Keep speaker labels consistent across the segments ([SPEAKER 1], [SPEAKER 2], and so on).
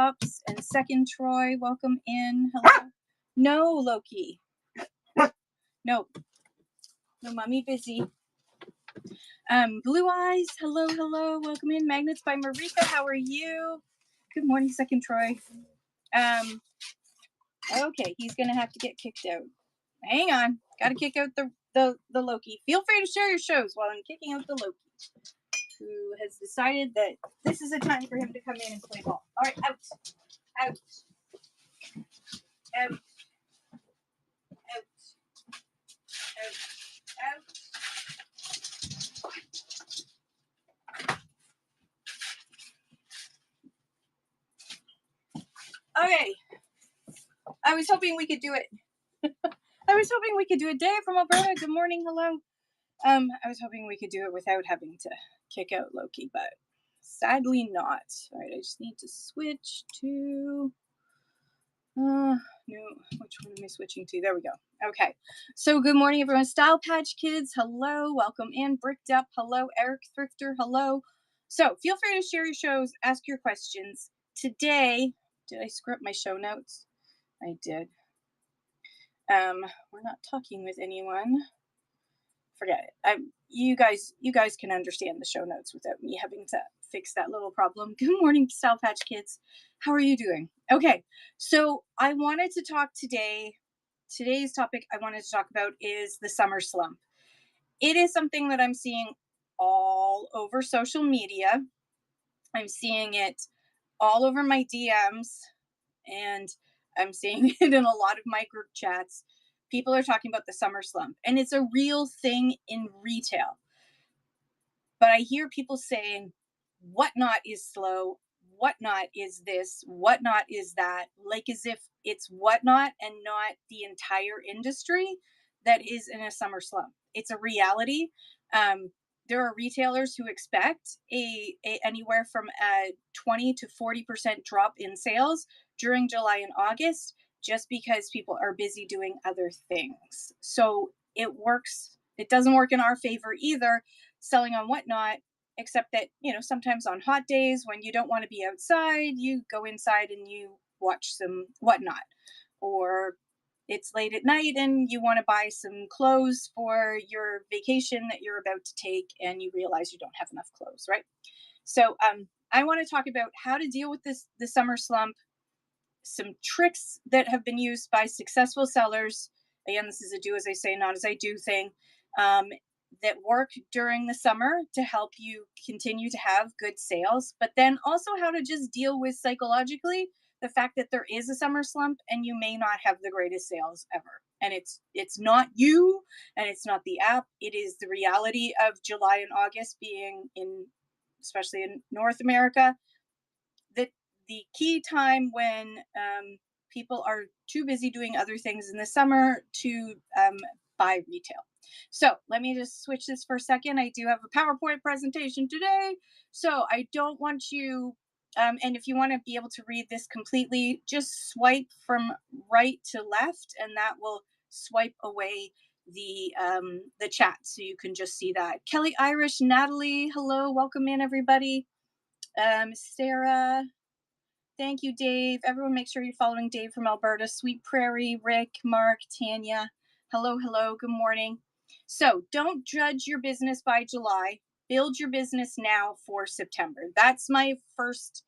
[SPEAKER 1] Ups and second Troy, welcome in. Hello. No, Loki. No, mommy busy. Blue Eyes, hello, welcome in. Magnets by Marika, how are you? Good morning, second Troy. Okay, he's gonna have to get kicked out. Hang on, gotta kick out the Loki. Feel free to share your shows while I'm kicking out the Loki, who has decided that this is a time for him to come in and play ball. All right, out, out, out, out, out, out. Okay, I was hoping we could do it. Dave from Alberta, good morning, hello. I was hoping we could do it without having to kick out Loki, but sadly not. All right, I just need to switch to, no, which one am I switching to? There we go. Okay, so good morning, everyone. Style Patch Kids, hello, welcome in. Bricked Up, hello. Eric Thrifter, hello. So feel free to share your shows, ask your questions. Today, did I screw up my show notes? I did. We're not talking with anyone. Forget it. You guys can understand the show notes without me having to fix that little problem. Good morning, Style Patch Kids. How are you doing? Okay, so I wanted to talk today. Today's topic I wanted to talk about is the summer slump. It is something that I'm seeing all over social media. I'm seeing it all over my DMs, and I'm seeing it in a lot of my group chats. People are talking about the summer slump, and it's a real thing in retail. But I hear people saying, Whatnot is slow, Whatnot is this, Whatnot is that, like as if it's Whatnot and not the entire industry that is in a summer slump. It's a reality. There are retailers who expect anywhere from a 20 to 40% drop in sales during July and August, just because people are busy doing other things. So it doesn't work in our favor either, selling on Whatnot, except that, sometimes on hot days when you don't want to be outside, you go inside and you watch some Whatnot. Or it's late at night and you want to buy some clothes for your vacation that you're about to take and you realize you don't have enough clothes, right? So I want to talk about how to deal with the summer slump, some tricks that have been used by successful sellers. Again, this is a do as I say, not as I do thing, that work during the summer to help you continue to have good sales, but then also how to just deal with psychologically the fact that there is a summer slump and you may not have the greatest sales ever. And it's not you and it's not the app. It is the reality of July and August being especially in North America, that the key time when people are too busy doing other things in the summer to buy retail. So let me just switch this for a second. I do have a PowerPoint presentation today, so I don't want you, and if you want to be able to read this completely, just swipe from right to left, and that will swipe away the chat, so you can just see that. Kelly, Irish, Natalie, hello, welcome in everybody. Sarah, thank you, Dave. Everyone make sure you're following Dave from Alberta. Sweet Prairie, Rick, Mark, Tanya. Hello, good morning. So don't judge your business by July. Build your business now for September. That's my first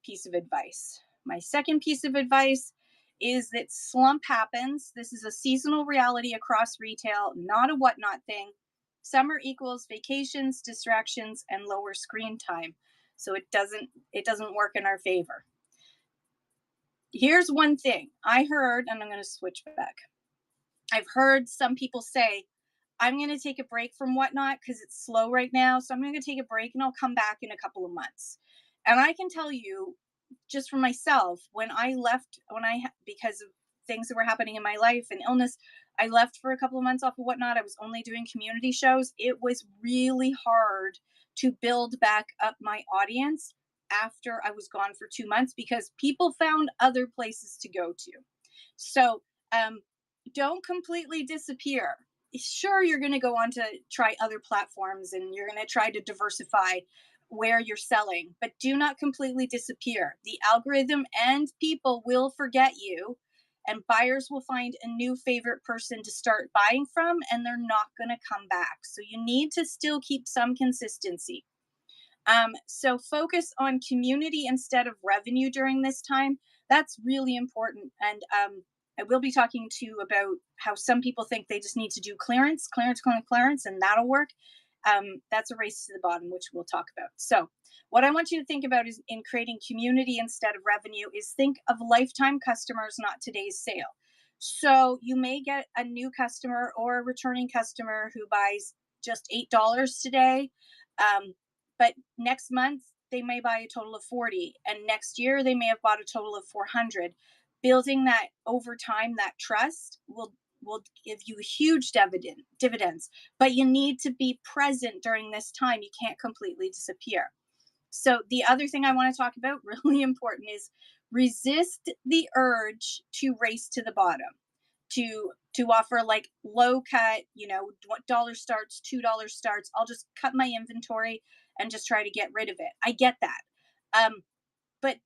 [SPEAKER 1] piece of advice. My second piece of advice is that slump happens. This is a seasonal reality across retail, not a Whatnot thing. Summer equals vacations, distractions, and lower screen time. So it doesn't work in our favor. Here's one thing I heard, and I'm going to switch back. I've heard some people say, I'm going to take a break from Whatnot because it's slow right now. So I'm going to take a break and I'll come back in a couple of months. And I can tell you just for myself, because of things that were happening in my life and illness, I left for a couple of months off of Whatnot. I was only doing community shows. It was really hard to build back up my audience after I was gone for 2 months because people found other places to go to. So don't completely disappear. Sure, you're going to go on to try other platforms and you're going to try to diversify, where you're selling, but do not completely disappear. The algorithm and people will forget you, and buyers will find a new favorite person to start buying from, and they're not going to come back. So you need to still keep some consistency. So focus on community instead of revenue during this time. That's really important. And I will be talking to you about how some people think they just need to do clearance, clearance, clearance, clearance, and that'll work. That's a race to the bottom, which we'll talk about. So, what I want you to think about is in creating community instead of revenue, is think of lifetime customers, not today's sale. So, you may get a new customer or a returning customer who buys just $8 today. But next month, they may buy a total of 40, and next year they may have bought a total of 400. Building that over time, that trust will give you huge dividends, but you need to be present during this time. You can't completely disappear. So the other thing I want to talk about, really important, is resist the urge to race to the bottom, to offer like low cut, $1 starts, $2 starts. I'll just cut my inventory and just try to get rid of it. I get that. But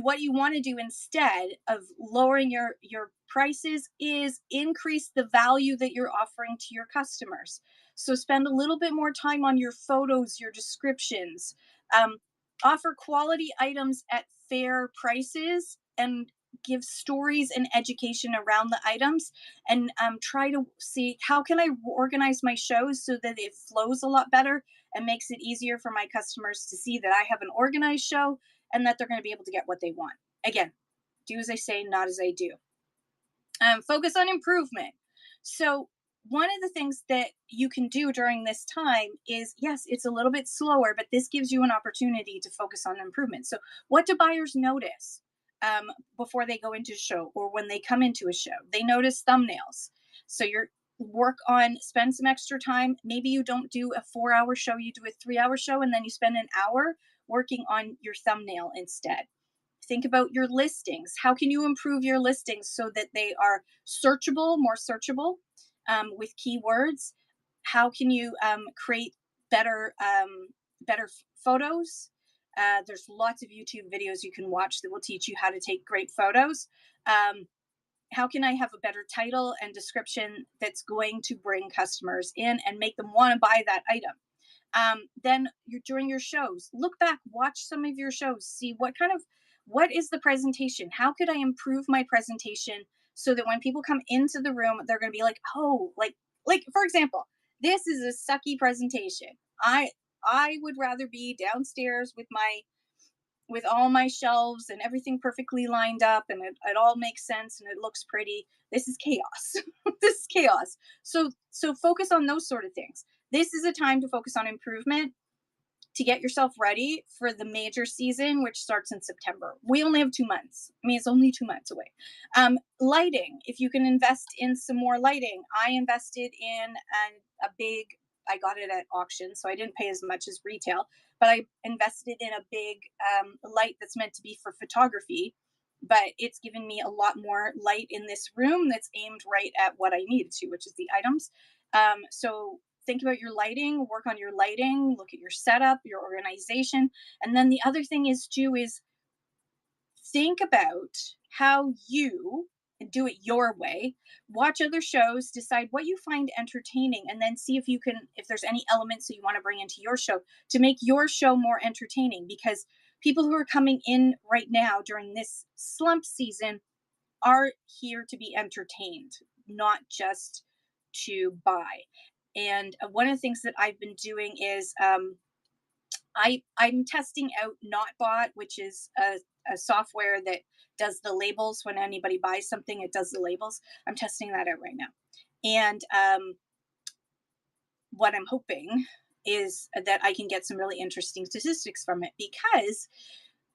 [SPEAKER 1] what you want to do instead of lowering your prices is increase the value that you're offering to your customers. So spend a little bit more time on your photos, your descriptions. Offer quality items at fair prices, and give stories and education around the items, and try to see how can I organize my shows so that it flows a lot better and makes it easier for my customers to see that I have an organized show and that they're going to be able to get what they want. Again, do as I say, not as I do. Focus on improvement. So, one of the things that you can do during this time is, yes, it's a little bit slower, but this gives you an opportunity to focus on improvement. So, what do buyers notice before they go into a show or when they come into a show? They notice thumbnails. So, spend some extra time. Maybe you don't do a 4-hour show, you do a 3-hour show, and then you spend an hour working on your thumbnail instead. Think about your listings. How can you improve your listings so that they are searchable, more searchable with keywords? How can you create better photos? There's lots of YouTube videos you can watch that will teach you how to take great photos. How can I have a better title and description that's going to bring customers in and make them want to buy that item? Then during your shows, look back, watch some of your shows, see what is the presentation? How could I improve my presentation so that when people come into the room, they're going to be like, oh, like for example, this is a sucky presentation. I would rather be downstairs with all my shelves and everything perfectly lined up, and it all makes sense and it looks pretty. This is chaos. This is chaos. So focus on those sort of things. This is a time to focus on improvement, to get yourself ready for the major season, which starts in September. We only have 2 months. I mean, it's only 2 months away. Lighting, if you can invest in some more lighting. I invested in I got it at auction, so I didn't pay as much as retail, but I invested in a big light that's meant to be for photography, but it's given me a lot more light in this room that's aimed right at what I needed to, which is the items. So think about your lighting, work on your lighting, look at your setup, your organization. And then the other thing is think about how you do it your way. Watch other shows, decide what you find entertaining, and then see if there's any elements that you want to bring into your show to make your show more entertaining. Because people who are coming in right now during this slump season are here to be entertained, not just to buy. And one of the things that I've been doing is I'm testing out NotBot, which is a software that does the labels. When anybody buys something, it does the labels. I'm testing that out right now. And what I'm hoping is that I can get some really interesting statistics from it, because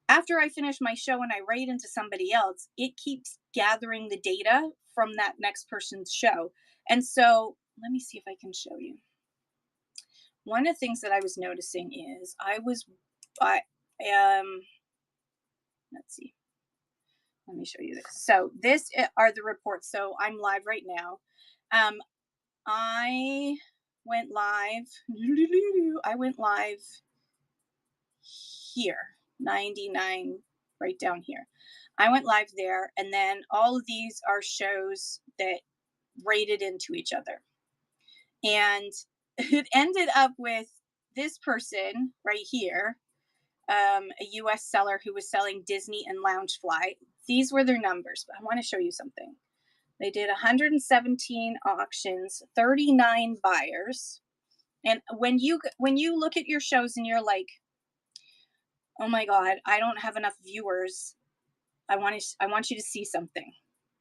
[SPEAKER 1] after I finish my show and I write into somebody else, it keeps gathering the data from that next person's show. And so let me see if I can show you. One of the things that I was noticing is let's see. Let me show you this. So this are the reports. So I'm live right now. I went live. I went live here, 99 right down here. I went live there, and then all of these are shows that rated into each other. And it ended up with this person right here, a US seller who was selling Disney and Loungefly. These were their numbers, but I want to show you something. They did 117 auctions, 39 buyers. And when you look at your shows and you're like, "Oh my god, I don't have enough viewers." I want you to see something.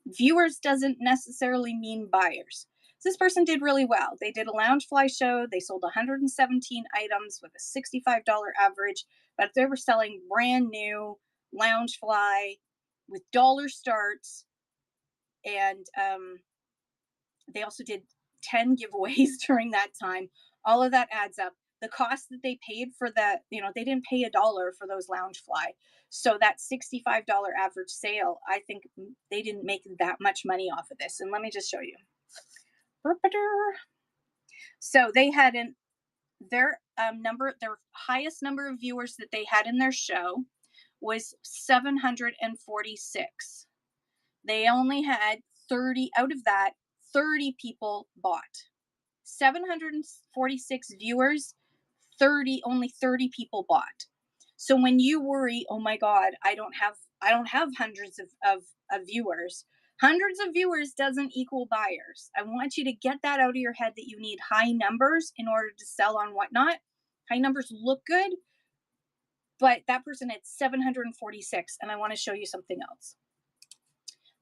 [SPEAKER 1] Viewers doesn't necessarily mean buyers. So this person did really well. They did a Loungefly show. They sold 117 items with a $65 average, but they were selling brand new Loungefly with dollar starts. And they also did 10 giveaways during that time. All of that adds up. The cost that they paid for that, they didn't pay $1 for those Loungefly. So that $65 average sale, I think they didn't make that much money off of this. And let me just show you. So they had their highest number of viewers that they had in their show was 746. They only had 30 out of that, 30 people bought. 746 viewers, only 30 people bought. So when you worry, "Oh my god, I don't have hundreds of viewers." Hundreds of viewers doesn't equal buyers. I want you to get that out of your head, that you need high numbers in order to sell on Whatnot. High numbers look good, but that person had 746, and I want to show you something else.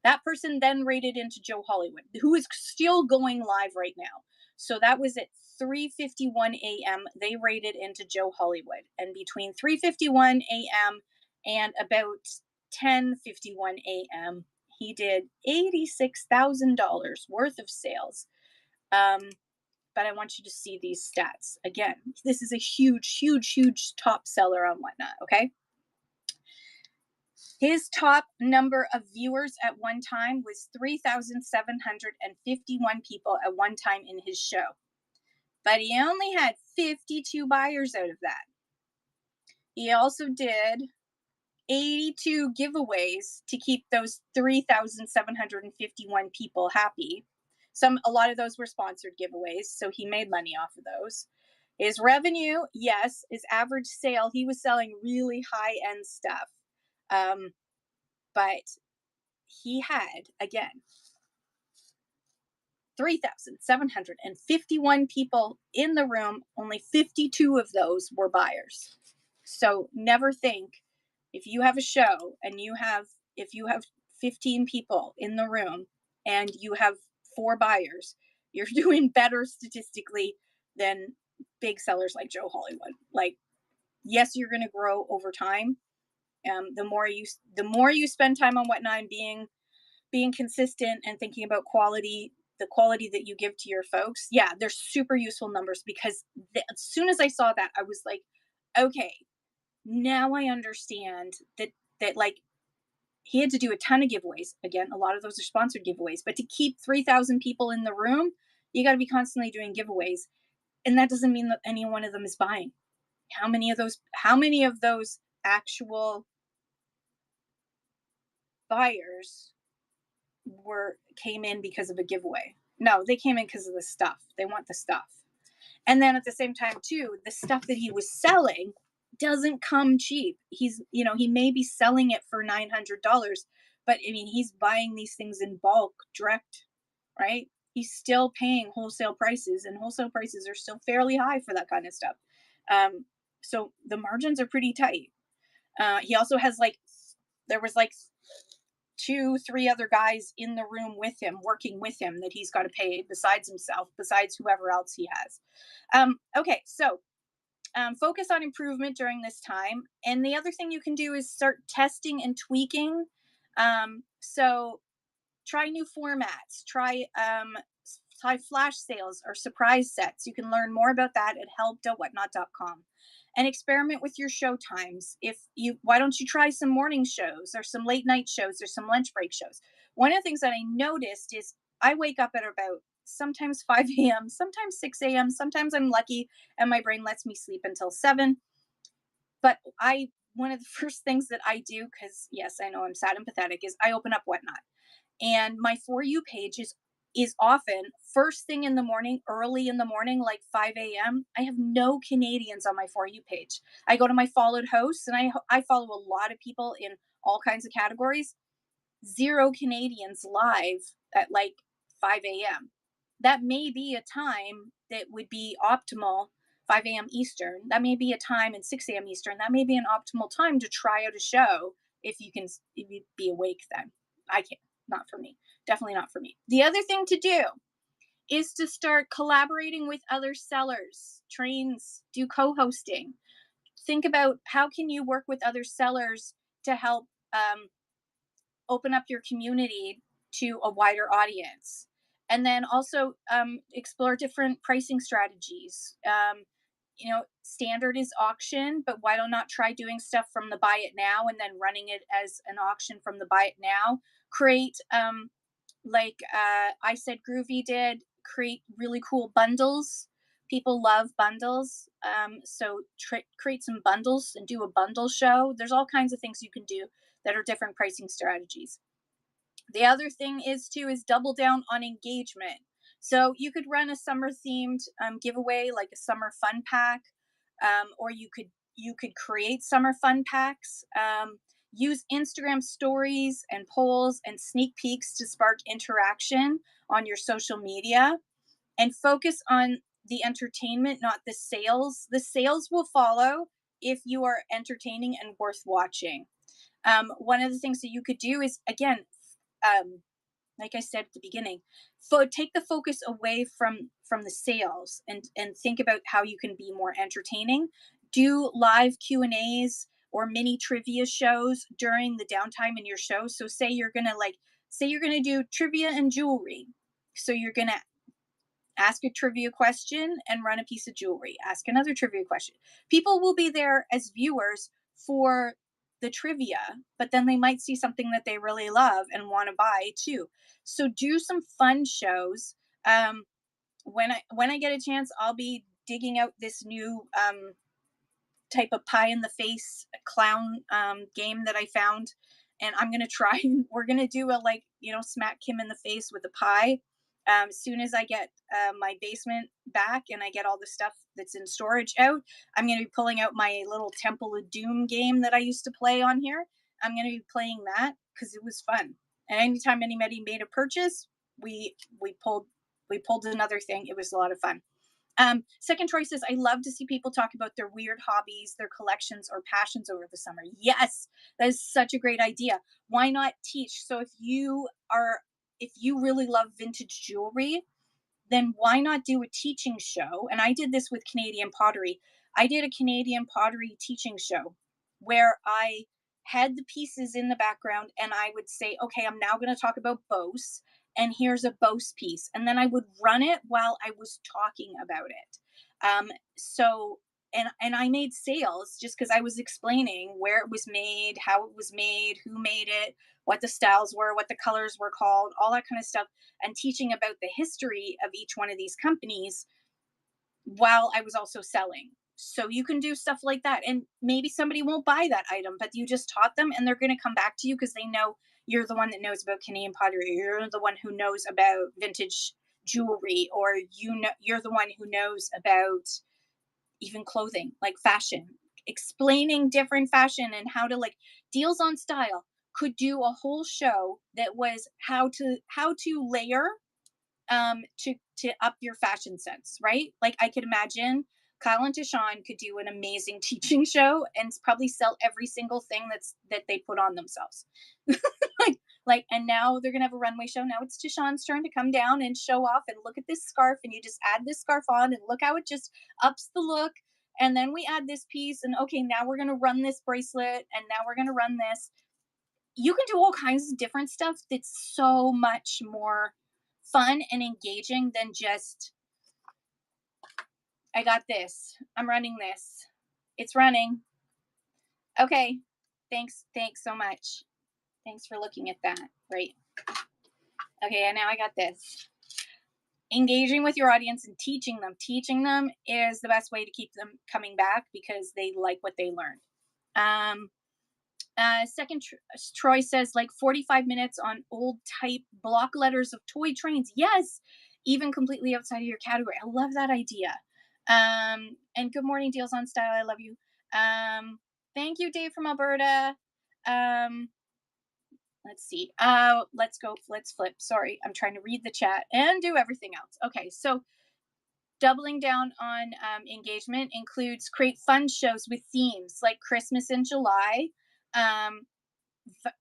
[SPEAKER 1] That person then rated into Joe Hollywood, who is still going live right now. So that was at 3:51 a.m. They rated into Joe Hollywood. And between 3:51 a.m. and about 10:51 a.m., he did $86,000 worth of sales. But I want you to see these stats. Again, this is a huge, huge, huge top seller on Whatnot, okay? His top number of viewers at one time was 3,751 people at one time in his show. But he only had 52 buyers out of that. He also did 82 giveaways to keep those 3,751 people happy. A lot of those were sponsored giveaways, so he made money off of those. His revenue, yes, his average sale, he was selling really high-end stuff. But he had, again, 3,751 people in the room. Only 52 of those were buyers. So never think, if you have a show and if you have 15 people in the room and you have 4 buyers, you're doing better statistically than big sellers like Joe Hollywood. Like, yes, you're going to grow over time. The more you spend time on Whatnot and being consistent and thinking about quality, the quality that you give to your folks, yeah, they're super useful numbers. Because as soon as I saw that, I was like, okay, now I understand that like, he had to do a ton of giveaways. Again, a lot of those are sponsored giveaways, but to keep 3,000 people in the room, you got to be constantly doing giveaways. And that doesn't mean that any one of them is buying. How many of those actual buyers came in because of a giveaway? No, they came in because of the stuff. They want the stuff. And then at the same time too, the stuff that he was selling doesn't come cheap. He may be selling it for $900, but I mean, he's buying these things in bulk, direct, right? He's still paying wholesale prices, and wholesale prices are still fairly high for that kind of stuff. So the margins are pretty tight. He also has there was 2-3 other guys in the room with him, working with him, that he's got to pay besides himself, besides whoever else he has. Okay, so focus on improvement during this time. And the other thing you can do is start testing and tweaking. So try new formats, try flash sales or surprise sets. You can learn more about that at help.whatnot.com. And experiment with your show times. Why don't you try some morning shows or some late night shows or some lunch break shows? One of the things that I noticed is I wake up at about sometimes 5 a.m., sometimes 6 a.m., sometimes I'm lucky and my brain lets me sleep until 7. But one of the first things that I do, because yes, I know I'm sad and pathetic, is I open up Whatnot. And my For You page is often first thing in the morning, early in the morning, like 5 a.m. I have no Canadians on my For You page. I go to my followed hosts, and I follow a lot of people in all kinds of categories. Zero Canadians live at like 5 a.m. That may be a time that would be optimal, 5 a.m. Eastern. That may be a time, and 6 a.m. Eastern. That may be an optimal time to try out a show if you be awake then. I can't. Not for me. Definitely not for me. The other thing to do is to start collaborating with other sellers, trains, do co-hosting. Think about how can you work with other sellers to help open up your community to a wider audience. And then also explore different pricing strategies. Standard is auction, but why not try doing stuff from the buy it now and then running it as an auction from the buy it now? Create, I said Groovy did, create really cool bundles. People love bundles. So create some bundles and do a bundle show. There's all kinds of things you can do that are different pricing strategies. The other thing is double down on engagement. So you could run a summer themed giveaway, like a summer fun pack, or you could create summer fun packs. Use Instagram stories and polls and sneak peeks to spark interaction on your social media, and focus on the entertainment, not the sales. The sales will follow if you are entertaining and worth watching. One of the things that you could do is, again, like I said at the beginning, take the focus away from the sales and think about how you can be more entertaining. Do live Q&As or mini trivia shows during the downtime in your show. So say you're gonna do trivia and jewelry. So you're gonna ask a trivia question and run a piece of jewelry. Ask another trivia question. People will be there as viewers for the trivia, but then they might see something that they really love and want to buy too. So do some fun shows. When I get a chance, I'll be digging out this new type of pie in the face clown game that I found, and I'm gonna try. We're gonna do a smack him in the face with a pie. As soon as I get my basement back and I get all the stuff that's in storage out, I'm going to be pulling out my little Temple of Doom game that I used to play on here. I'm going to be playing that because it was fun. And anytime anybody made a purchase, we pulled another thing. It was a lot of fun. Second choice is I love to see people talk about their weird hobbies, their collections, or passions over the summer. Yes, that is such a great idea. Why not teach? So if you really love vintage jewelry, then why not do a teaching show? And I did this with Canadian pottery. I did a Canadian pottery teaching show where I had the pieces in the background and I would say, okay, I'm now going to talk about Bose, and here's a Bose piece. And then I would run it while I was talking about it. And I made sales just because I was explaining where it was made, how it was made, who made it, what the styles were, what the colors were called, all that kind of stuff, and teaching about the history of each one of these companies while I was also selling. So you can do stuff like that. And maybe somebody won't buy that item, but you just taught them and they're going to come back to you because they know you're the one that knows about Canadian pottery. You're the one who knows about vintage jewelry, or you're the one who knows about even clothing, like fashion, explaining different fashion and how to deals on style. Could do a whole show that was how to layer to up your fashion sense, right? Like I could imagine Kyle and Tashawn could do an amazing teaching show and probably sell every single thing that they put on themselves. And now they're gonna have a runway show. Now it's Tashawn's turn to come down and show off and look at this scarf, and you just add this scarf on and look how it just ups the look. And then we add this piece, and okay, now we're gonna run this bracelet, and now we're gonna run this. You can do all kinds of different stuff that's so much more fun and engaging than just, I got this, I'm running this, it's running. Okay, thanks so much. Thanks for looking at that. Right. Okay, and now I got this. Engaging with your audience and teaching them is the best way to keep them coming back because they like what they learned. Second, Troy says like 45 minutes on old type block letters of toy trains. Yes, even completely outside of your category. I love that idea. And good morning, Deals on Style. I love you. Thank you, Dave from Alberta. Let's see. Let's go. Let's flip. Sorry, I'm trying to read the chat and do everything else. Okay, so doubling down on engagement includes create fun shows with themes like Christmas in July, um,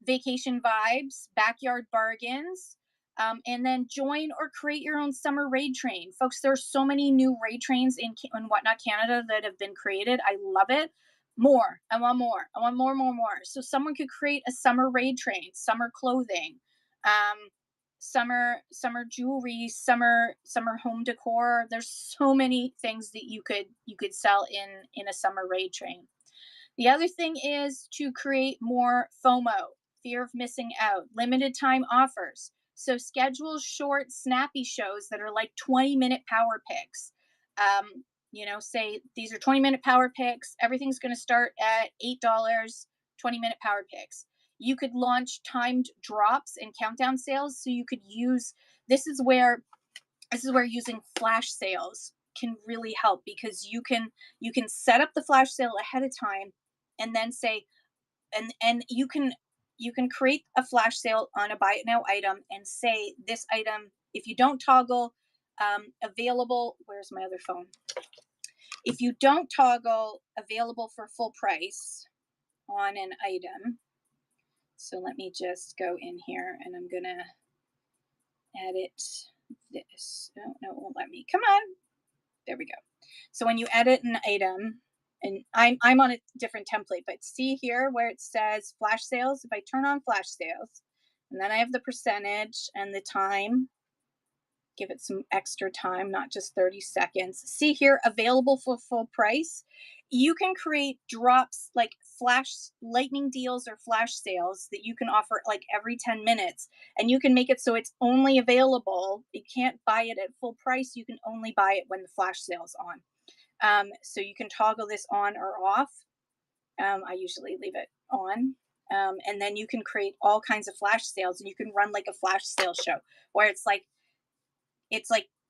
[SPEAKER 1] vacation vibes, backyard bargains, and then join or create your own summer raid train. Folks, there's so many new raid trains in Whatnot Canada that have been created. I love it. More. I want more. I want more. So someone could create a summer raid train, summer clothing, summer jewelry, summer home decor. There's so many things that you could sell in a summer raid train. The other thing is to create more FOMO, fear of missing out, limited time offers. So schedule short, snappy shows that are like 20-minute power picks. Say these are 20-minute power picks. Everything's going to start at $8, 20-minute power picks. You could launch timed drops and countdown sales. So you could use, this is where using flash sales can really help, because you can set up the flash sale ahead of time and then say, and you can create a flash sale on a buy it now item and say, this item, if you don't toggle available, where's my other phone? If you don't toggle available for full price on an item, so let me just go in here and I'm gonna edit this. No, it won't let me. Come on. There we go. So when you edit an item, and I'm on a different template, but see here where it says flash sales. If I turn on flash sales, and then I have the percentage and the time, give it some extra time, not just 30 seconds. See here, available for full price. You can create drops like flash lightning deals or flash sales that you can offer like every 10 minutes. And you can make it so it's only available. You can't buy it at full price. You can only buy it when the flash sale's on. So you can toggle this on or off. I usually leave it on. And then you can create all kinds of flash sales, and you can run like a flash sale show where it's like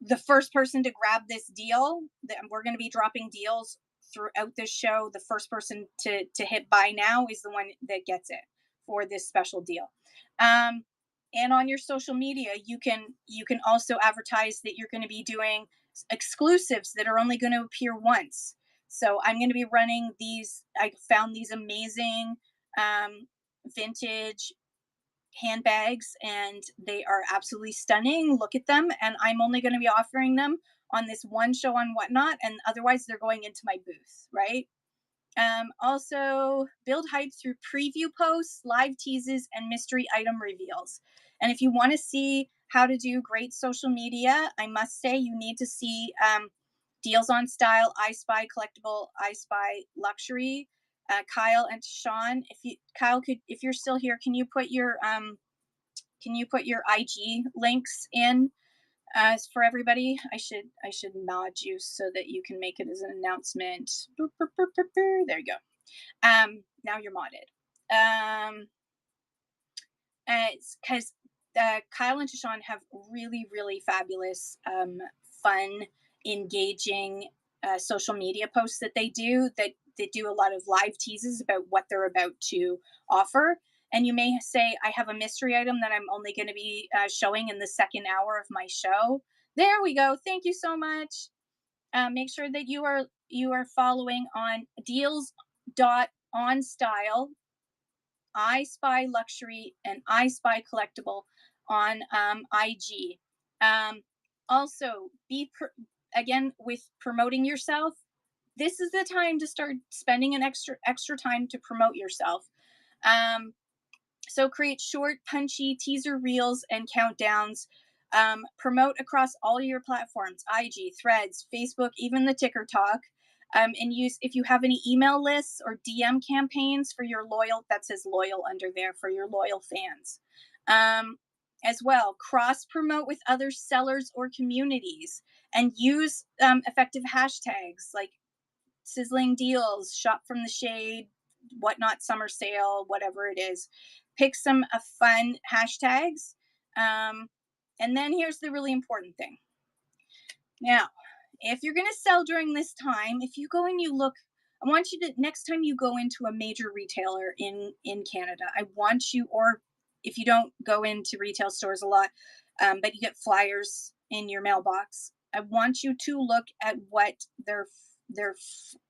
[SPEAKER 1] the first person to grab this deal, that we're going to be dropping deals throughout this show. The first person to hit buy now is the one that gets it for this special deal. And on your social media, you can also advertise that you're going to be doing exclusives that are only going to appear once. So I'm going to be running these. I found these amazing vintage handbags, and they are absolutely stunning. Look at them, and I'm only going to be offering them on this one show on Whatnot, and otherwise they're going into my booth, right? Also, build hype through preview posts, live teases, and mystery item reveals. And if you want to see how to do great social media, I must say you need to see Deals on Style, I Spy Collectible, I Spy Luxury. Kyle and Sean, if you're still here, can you put your IG links in for everybody? I should nod you so that you can make it as an announcement. There you go. Now you're modded. It's because Kyle and Tashawn have really, really fabulous, fun, engaging social media posts that they do, that do a lot of live teases about what they're about to offer. And you may say, I have a mystery item that I'm only going to be showing in the second hour of my show. There we go. Thank you so much. Make sure that you are following on deals.onstyle, I Spy Luxury, and I Spy Collectible on IG. Also, again, with promoting yourself, this is the time to start spending an extra time to promote yourself. So create short, punchy teaser reels and countdowns. Promote across all your platforms: IG, Threads, Facebook, even the TikTok. And use, if you have any email lists or DM campaigns for your loyal, that says loyal under there, for your loyal fans. As well, cross promote with other sellers or communities, and use effective hashtags like sizzling deals, shop from the shade, whatnot summer sale, whatever it is. Pick some fun hashtags. Um, and then here's the really important thing. Now, if you're going to sell during this time, if you go and you look, I want you to, next time you go into a major retailer in Canada, I want you, or if you don't go into retail stores a lot, but you get flyers in your mailbox, I want you to look at what their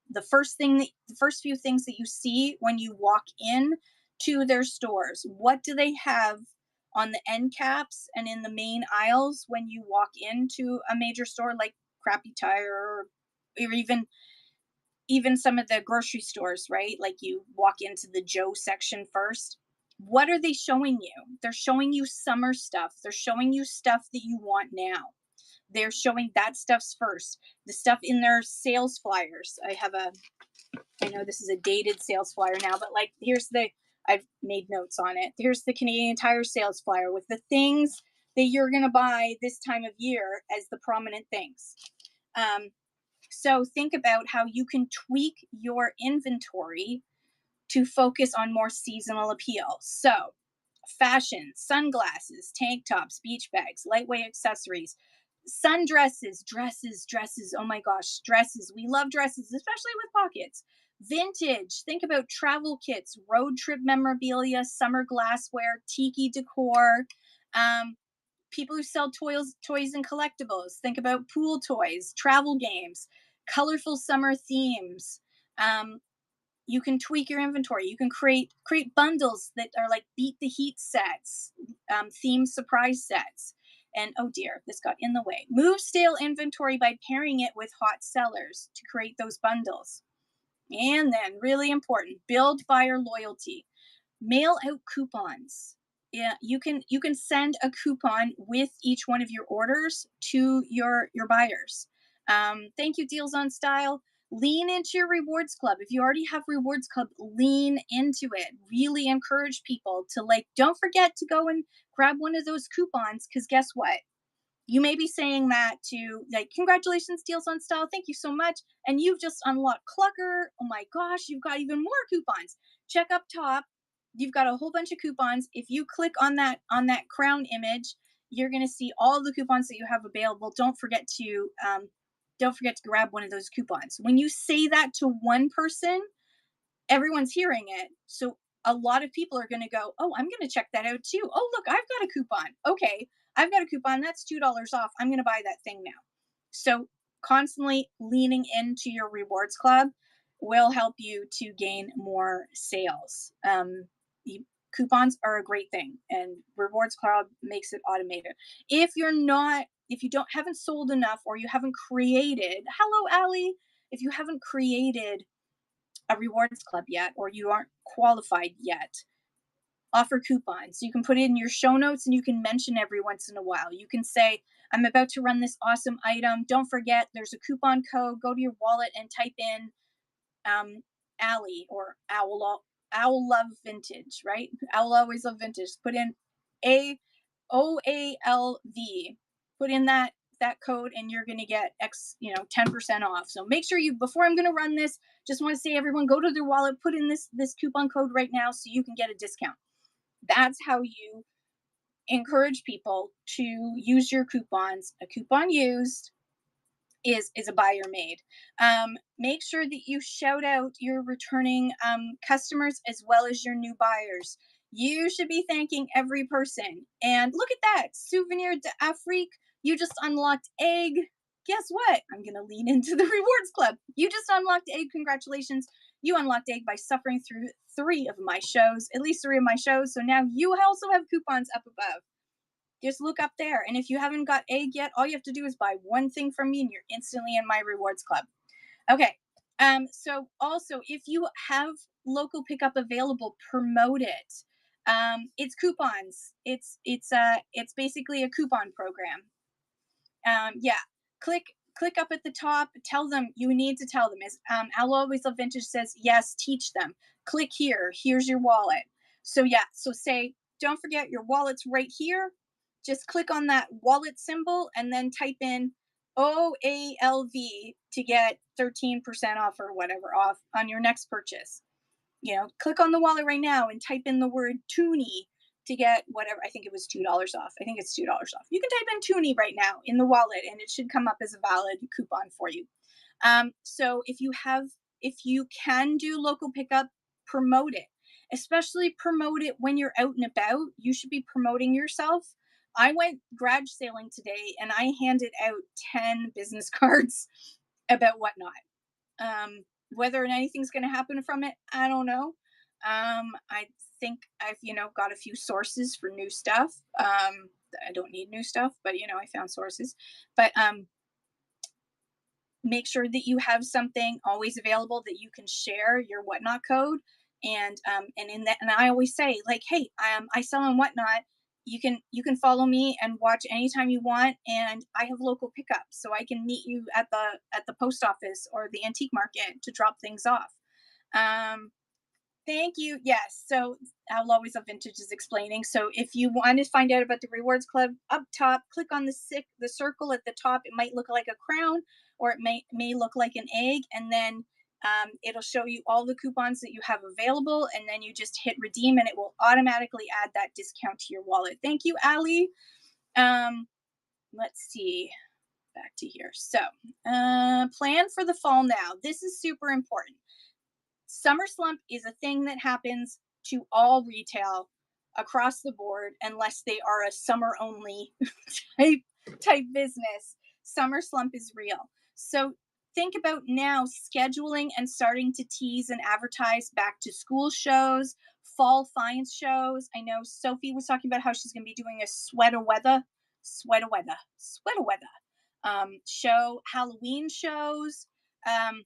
[SPEAKER 1] the first thing that the first few things that you see when you walk in to their stores. What do they have on the end caps and in the main aisles when you walk into a major store like Crappy Tire, or even some of the grocery stores, right? Like you walk into the Joe section first. What are they showing you? They're showing you summer stuff. They're showing you stuff that you want now. They're showing that stuff's first. The stuff in their sales flyers. I know this is a dated sales flyer now, but like I've made notes on it. Here's the Canadian Tire sales flyer with the things that you're going to buy this time of year as the prominent things. So think about how you can tweak your inventory to focus on more seasonal appeal. So, fashion, sunglasses, tank tops, beach bags, lightweight accessories, sundresses, dresses. Oh my gosh, dresses. We love dresses, especially with pockets. Vintage. Think about travel kits, road trip memorabilia, summer glassware, tiki decor. People who sell toys and collectibles. Think about pool toys, travel games, colorful summer themes. Um, you can tweak your inventory. You can create bundles that are like beat the heat sets, theme surprise sets. And oh dear, this got in the way. Move stale inventory by pairing it with hot sellers to create those bundles. And then, really important, build buyer loyalty. Mail out coupons. Yeah, you can send a coupon with each one of your orders to your buyers. Thank you, Deals on Style. Lean into your rewards club. If you already have rewards club, lean into it. Really encourage people to, like, don't forget to go and grab one of those coupons, because guess what? You may be saying that to, like, congratulations, Deals on Style, thank you so much, and you've just unlocked Clucker. Oh my gosh, you've got even more coupons. Check up top, you've got a whole bunch of coupons. If you click on that crown image, you're going to see all the coupons that you have available. Don't forget to grab one of those coupons. When you say that to one person, everyone's hearing it. So a lot of people are going to go, oh, I'm going to check that out too. Oh, look, I've got a coupon. Okay, I've got a coupon. That's $2 off. I'm going to buy that thing now. So constantly leaning into your rewards club will help you to gain more sales. Coupons are a great thing, and rewards club makes it automated. If you don't haven't sold enough, or you haven't created, hello, Allie, if you haven't created a rewards club yet, or you aren't qualified yet, offer coupons. You can put it in your show notes, and you can mention every once in a while. You can say, I'm about to run this awesome item. Don't forget, there's a coupon code. Go to your wallet and type in Allie or Owl Love Vintage, right? Owl Always Love Vintage. Put in OALV. Put in that code, and you're going to get 10% off. So make sure before I'm going to run this, just want to say, everyone, go to their wallet, put in this coupon code right now so you can get a discount. That's how you encourage people to use your coupons. A coupon used is a buyer made. Make sure that you shout out your returning customers as well as your new buyers. You should be thanking every person. And look at that, Souvenir d'Afrique. You just unlocked egg. Guess what? I'm going to lean into the rewards club. You just unlocked egg. Congratulations. You unlocked egg by suffering through at least 3 of my shows. So now you also have coupons up above. Just look up there. And if you haven't got egg yet, all you have to do is buy one thing from me, and you're instantly in my rewards club. Okay. So also, if you have local pickup available, promote it. It's coupons. It's basically a coupon program. Yeah. Click up at the top. Tell them. You need to tell them. As I'll Always Love Vintage says, yes, teach them. Click here. Here's your wallet. So yeah. So say, don't forget, your wallet's right here. Just click on that wallet symbol and then type in OALV to get 13% off or whatever off on your next purchase. click on the wallet right now and type in the word toonie to get whatever. I think it was $2 off. I think it's $2 off. You can type in toonie right now in the wallet and it should come up as a valid coupon for you. So if you can do local pickup, promote it, especially promote it when you're out and about. You should be promoting yourself. I went garage sailing today and I handed out 10 business cards about whatnot. Whether anything's going to happen from it, I don't know. I think I've, got a few sources for new stuff. I don't need new stuff, but I found sources. But make sure that you have something always available that you can share your whatnot code. And in that, and I always say, like, hey, I sell on whatnot. You can follow me and watch anytime you want, and I have local pickups, so I can meet you at the post office or the antique market to drop things off. um Thank you. Yes. So I'll always have vintage is explaining. So if you want to find out about the rewards club, up top, click on the circle at the top. It might look like a crown, or it may look like an egg, and then it'll show you all the coupons that you have available, and then you just hit redeem, and it will automatically add that discount to your wallet. Thank you, Allie. Um, let's see. Back to here. So plan for the fall now. This is super important. Summer slump is a thing that happens to all retail across the board unless they are a summer only type business. Summer slump is real. So think about now scheduling and starting to tease and advertise back to school shows, fall finds shows. I know Sophie was talking about how she's going to be doing a sweater weather show, Halloween shows. Um,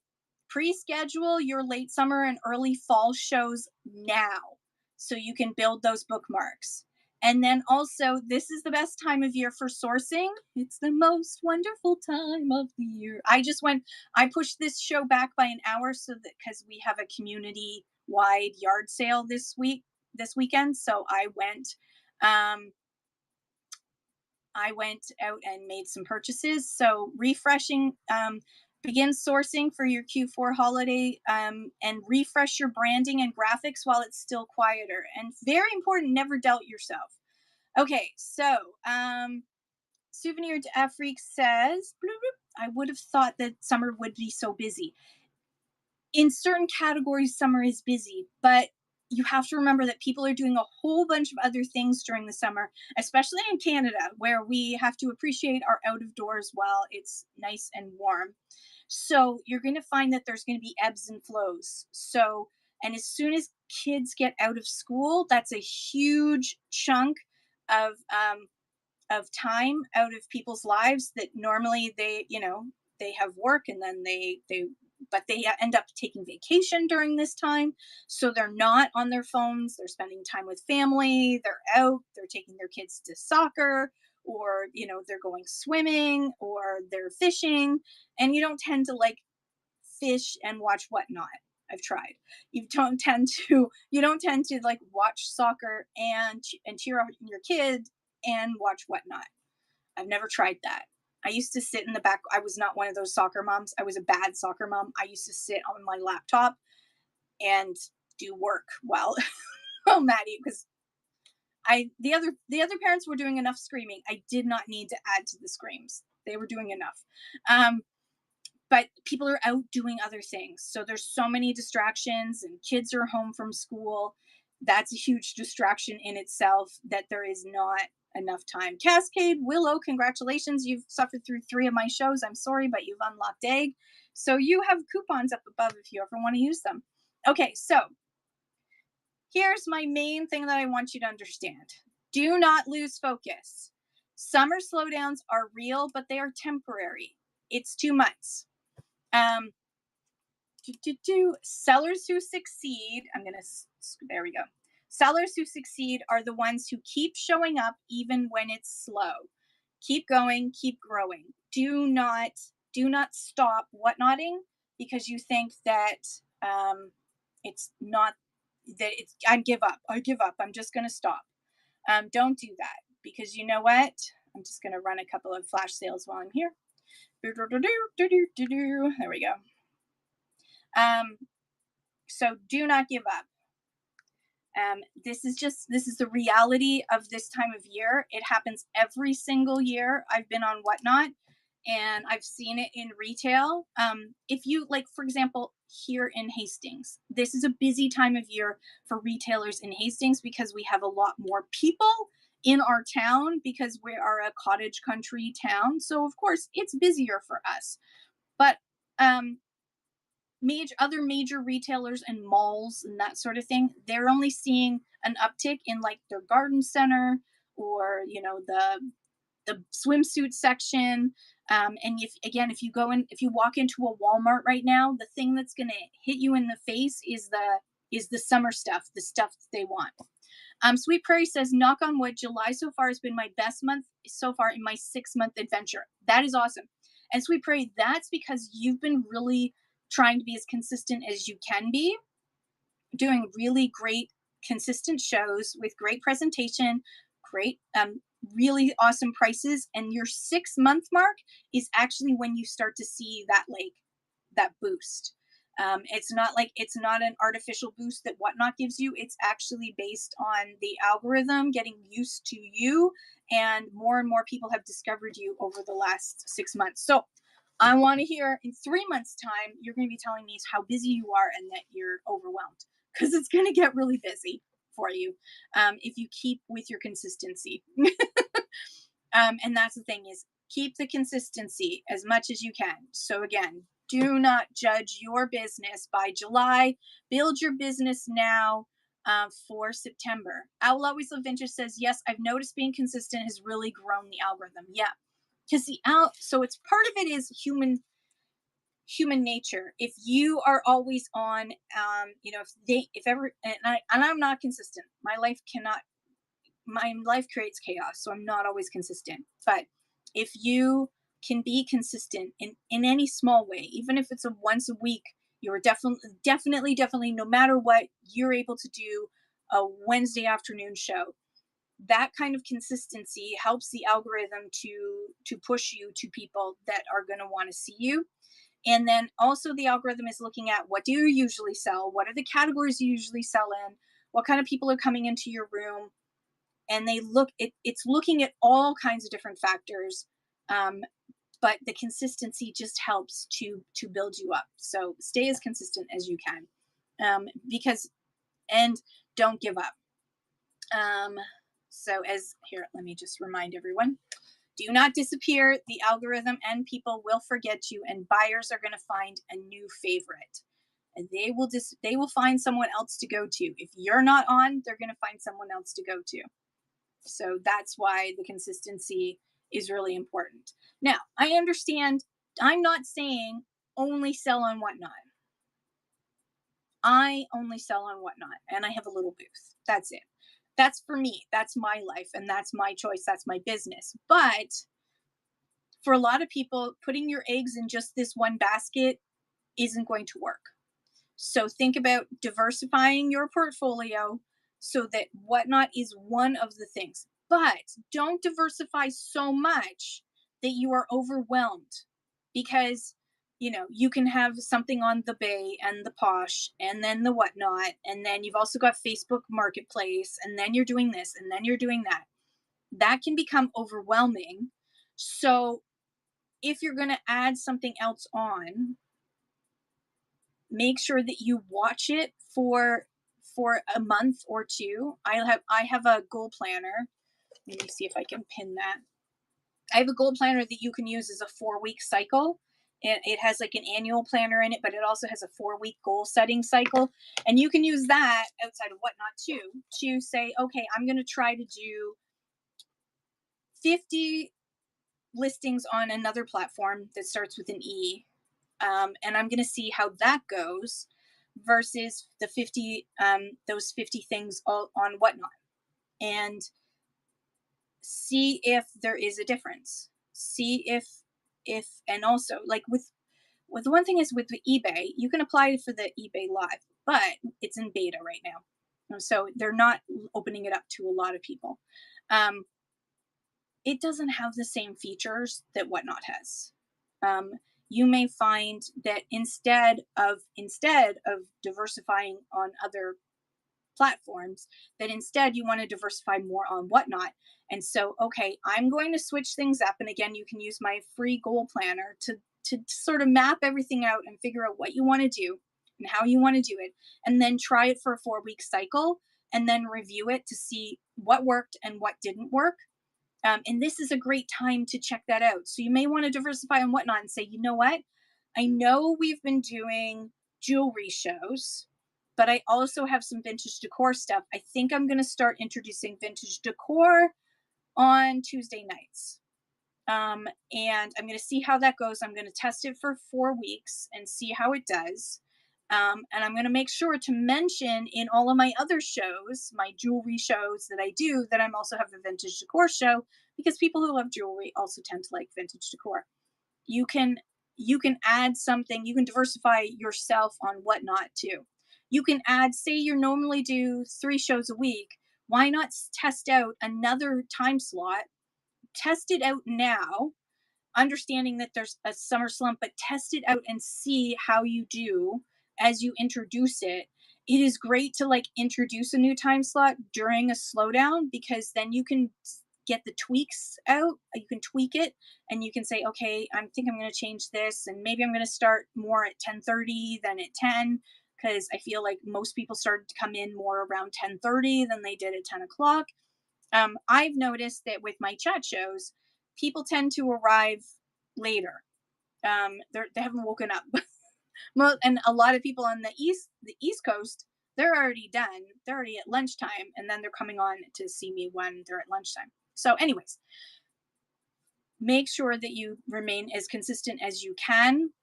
[SPEAKER 1] Pre-schedule your late summer and early fall shows now so you can build those bookmarks. And then also, this is the best time of year for sourcing. It's the most wonderful time of the year. I pushed this show back by an hour so that because we have a community wide yard sale this weekend. So I went out and made some purchases. So refreshing, begin sourcing for your Q4 holiday, and refresh your branding and graphics while it's still quieter. And very important, never doubt yourself. Okay, so Souvenir d'Afrique says, I would have thought that summer would be so busy. In certain categories, summer is busy, but you have to remember that people are doing a whole bunch of other things during the summer, especially in Canada, where we have to appreciate our out of doors while it's nice and warm. So you're going to find that there's going to be ebbs and flows. So, and as soon as kids get out of school, that's a huge chunk of time out of people's lives that normally they have work, and then but they end up taking vacation during this time. So they're not on their phones. They're spending time with family. They're out. They're taking their kids to soccer, or, they're going swimming, or they're fishing. And you don't tend to like fish and watch whatnot. I've tried. You don't tend to like watch soccer and cheer on your kid and watch whatnot. I've never tried that. I used to sit in the back. I was not one of those soccer moms. I was a bad soccer mom. I used to sit on my laptop and do work while Maddie, because the other parents were doing enough screaming. I did not need to add to the screams. They were doing enough. But people are out doing other things. So there's so many distractions, and kids are home from school. That's a huge distraction in itself, that there is not enough time. Cascade, Willow, congratulations. You've suffered through 3 of my shows. I'm sorry, but you've unlocked Egg. So you have coupons up above if you ever want to use them. Okay, so here's my main thing that I want you to understand. Do not lose focus. Summer slowdowns are real, but they are temporary. It's 2 months. Sellers who succeed, there we go. Sellers who succeed are the ones who keep showing up even when it's slow. Keep going, keep growing. Do not stop whatnotting because you think that it's not, that it's, I give up, I'm just going to stop. Don't do that, because you know what? I'm just going to run a couple of flash sales while I'm here. There we go. So do not give up. This is the reality of this time of year. It happens every single year. I've been on Whatnot and I've seen it in retail. If you like, for example, here in Hastings, this is a busy time of year for retailers in Hastings because we have a lot more people in our town because we are a cottage country town. So of course it's busier for us. But um, other major retailers and malls and that sort of thing, they're only seeing an uptick in like their garden center or the swimsuit section. And if you go in, if you walk into a Walmart right now, the thing that's going to hit you in the face is the summer stuff, the stuff that they want. Sweet Prairie says, knock on wood, July so far has been my best month so far in my 6-month adventure. That is awesome. And Sweet Prairie, that's because you've been really trying to be as consistent as you can be, doing really great, consistent shows with great presentation, great, really awesome prices. And your 6-month mark is actually when you start to see that boost. It's not an artificial boost that Whatnot gives you. It's actually based on the algorithm getting used to you, and more people have discovered you over the last 6 months. So I want to hear in 3 months' time, you're going to be telling me how busy you are and that you're overwhelmed, because it's going to get really busy for you if you keep with your consistency. And that's the thing, is keep the consistency as much as you can. So again, do not judge your business by July. Build your business now for September. I will always live vintage says, yes, I've noticed being consistent has really grown the algorithm. Yeah, because so it's part of it is human nature. If you are always on, and I'm not consistent, my life creates chaos, so I'm not always consistent. But if you can be consistent in any small way, even if it's a once a week, you're definitely, no matter what, you're able to do a Wednesday afternoon show. That kind of consistency helps the algorithm to push you to people that are going to want to see you. And then also the algorithm is looking at, what do you usually sell? What are the categories you usually sell in? What kind of people are coming into your room? And it's looking at all kinds of different factors. But the consistency just helps to build you up. So stay as consistent as you can, and don't give up. Let me just remind everyone. Do not disappear. The algorithm and people will forget you, and buyers are going to find a new favorite. And they will find someone else to go to. If you're not on, they're going to find someone else to go to. So that's why the consistency is really important. Now, I understand, I'm not saying only sell on Whatnot. I only sell on Whatnot, and I have a little booth. That's it. That's for me. That's my life, and that's my choice. That's my business. But for a lot of people, putting your eggs in just this one basket isn't going to work. So think about diversifying your portfolio so that Whatnot is one of the things. But don't diversify so much that you are overwhelmed, because you can have something on the Bay and the Posh and then the Whatnot, and then you've also got Facebook Marketplace, and then you're doing this and then you're doing that. That can become overwhelming. So if you're going to add something else on, make sure that you watch it for a month or two. I have a goal planner. Let me see if I can pin that. I have a goal planner that you can use as a 4-week cycle. It has like an annual planner in it, but it also has a 4-week goal setting cycle. And you can use that outside of Whatnot too, to say, okay, I'm going to try to do 50 listings on another platform that starts with an E. And I'm going to see how that goes versus those 50 things all on Whatnot, and see if there is a difference. See and also, like with the one thing is with the eBay, you can apply for the eBay Live, but it's in beta right now. So they're not opening it up to a lot of people. It doesn't have the same features that Whatnot has. You may find that instead of diversifying on other platforms, that instead you want to diversify more on Whatnot. And so, okay, I'm going to switch things up. And again, you can use my free goal planner to sort of map everything out and figure out what you want to do and how you want to do it, and then try it for a 4-week cycle, and then review it to see what worked and what didn't work. And this is a great time to check that out. So you may want to diversify on Whatnot and say, you know what? I know we've been doing jewelry shows, but I also have some vintage decor stuff. I think I'm going to start introducing vintage decor on Tuesday nights. And I'm going to see how that goes. I'm going to test it for 4 weeks and see how it does. And I'm going to make sure to mention in all of my other shows, my jewelry shows that I do, that I'm also have a vintage decor show, because people who love jewelry also tend to like vintage decor. You can add something. You can diversify yourself on Whatnot too. You can add, say you normally do 3 shows a week. Why not test out another time slot? Test it out now, understanding that there's a summer slump, but test it out and see how you do as you introduce it. It is great to like introduce a new time slot during a slowdown, because then you can get the tweaks out. You can tweak it and you can say, okay, I think I'm going to change this, and maybe I'm going to start more at 10:30 than at 10, because I feel like most people started to come in more around 10:30 than they did at 10 o'clock. I've noticed that with my chat shows, people tend to arrive later. They haven't woken up. Well, and a lot of people on the East Coast, they're already done. They're already at lunchtime, and then they're coming on to see me when they're at lunchtime. So, anyways, make sure that you remain as consistent as you can.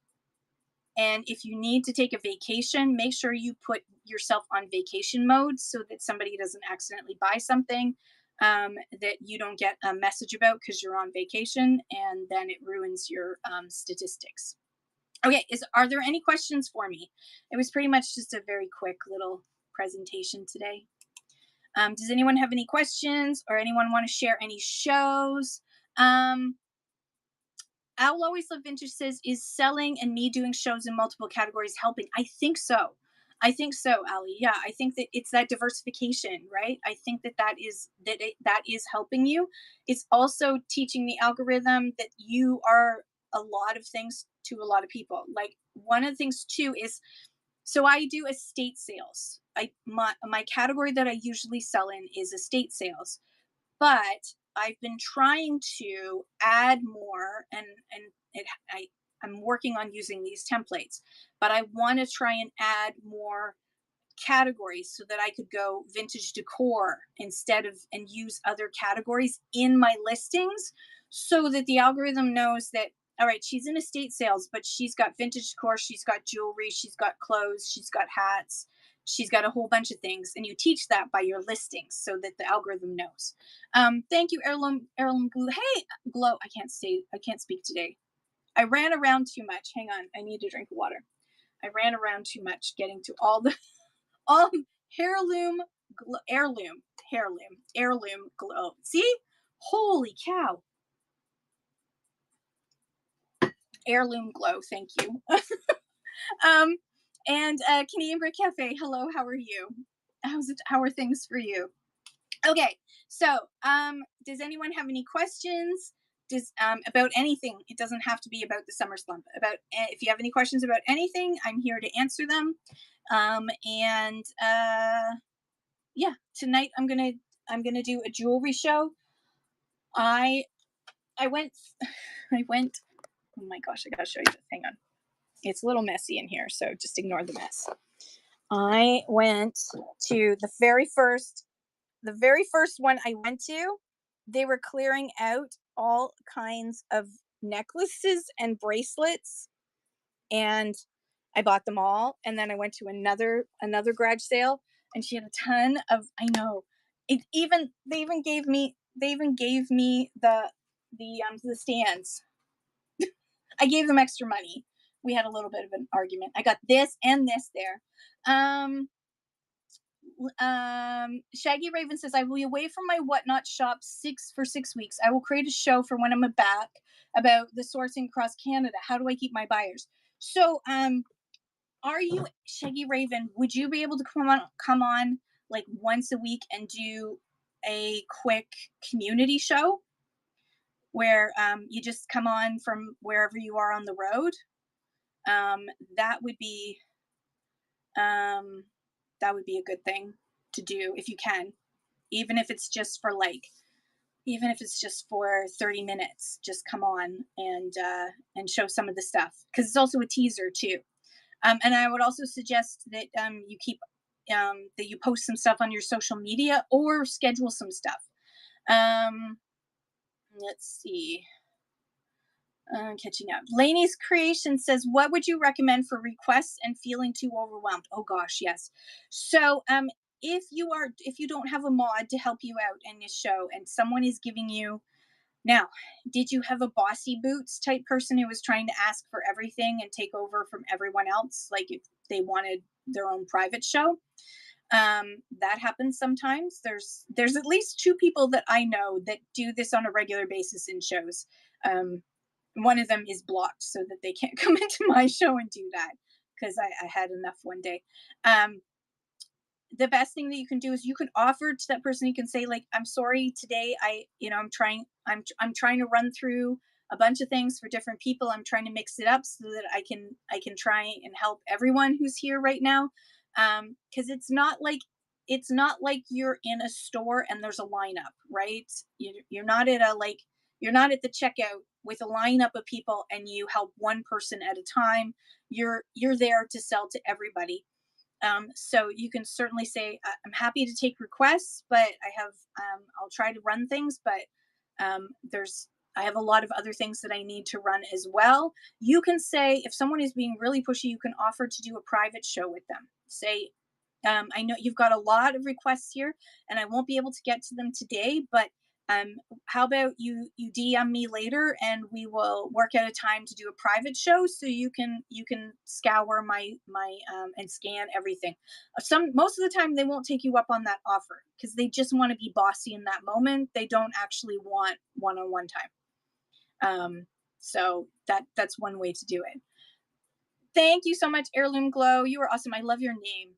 [SPEAKER 1] And if you need to take a vacation, make sure you put yourself on vacation mode so that somebody doesn't accidentally buy something that you don't get a message about because you're on vacation, and then it ruins your statistics. Okay, are there any questions for me? It was pretty much just a very quick little presentation today. Does anyone have any questions, or anyone want to share any shows? I'll Always Love Vintage says, is selling and me doing shows in multiple categories helping? I think so. I think so, Ali. Yeah, I think that it's that diversification, right? I think that is helping you. It's also teaching the algorithm that you are a lot of things to a lot of people. Like, one of the things too is, so I do estate sales. My category that I usually sell in is estate sales, but I've been trying to add more, and I'm working on using these templates, but I want to try and add more categories so that I could go vintage decor instead of, and use other categories in my listings, so that the algorithm knows that, all right, she's in estate sales, but she's got vintage decor, she's got jewelry, she's got clothes, she's got hats, she's got a whole bunch of things. And you teach that by your listings so that the algorithm knows. Thank you, Heirloom Glue. Hey, Glow, I can't speak today. I ran around too much. Hang on, I need to drink water. I ran around too much getting to all heirloom glow. See? Holy cow. Heirloom glow, thank you. And Canadian Brick Cafe, hello, how are you? How are things for you? Okay, so does anyone have any questions? About anything? It doesn't have to be about the summer slump. If you have any questions about anything, I'm here to answer them. Yeah, tonight I'm gonna do a jewelry show. I went. Oh my gosh, I gotta show you this. Hang on. It's a little messy in here, so just ignore the mess. I went to the very first one I went to. They were clearing out all kinds of necklaces and bracelets, and I bought them all. And then I went to another garage sale, and she had a ton of, I know, they even gave me the stands. I gave them extra money. We had a little bit of an argument. I got this and this there. Shaggy Raven says, I will be away from my Whatnot shop for 6 weeks. I will create a show for when I'm back about the sourcing across Canada. How do I keep my buyers? So, are you, Shaggy Raven, would you be able to come on like once a week and do a quick community show where you just come on from wherever you are on the road. Um, that would be um, that would be a good thing to do if you can, even if it's just for like even if it's just for 30 minutes, just come on and show some of the stuff because it's also a teaser too. And I would also suggest that you keep that you post some stuff on your social media or schedule some stuff. Um, let's see. Catching up. Lainey's creation says, "What would you recommend for requests and feeling too overwhelmed?" Oh gosh, yes. So, if you don't have a mod to help you out in this show, and someone is giving you now, did you have a bossy boots type person who was trying to ask for everything and take over from everyone else, like if they wanted their own private show? That happens sometimes. There's at least two people that I know that do this on a regular basis in shows. Um, one of them is blocked so that they can't come into my show and do that because I had enough one day. Um, the best thing that you can do is you can offer to that person. You can say like, I'm sorry today, I'm trying to run through a bunch of things for different people. I'm trying to mix it up so that I can try and help everyone who's here right now. Because it's not like you're in a store and there's a lineup, right? You're not at a like you're not at the checkout with a lineup of people and you help one person at a time. You're there to sell to everybody. So you can certainly say, I'm happy to take requests, but I'll try to run things, but there's, I have a lot of other things that I need to run as well. You can say, if someone is being really pushy, you can offer to do a private show with them. Say, I know you've got a lot of requests here, and I won't be able to get to them today, but um, how about you DM me later, and we will work out a time to do a private show, so you can scour my and scan everything. Some Most of the time they won't take you up on that offer because they just want to be bossy in that moment. They don't actually want one-on-one time. So that's one way to do it. Thank you so much, Heirloom Glow. You are awesome. I love your name.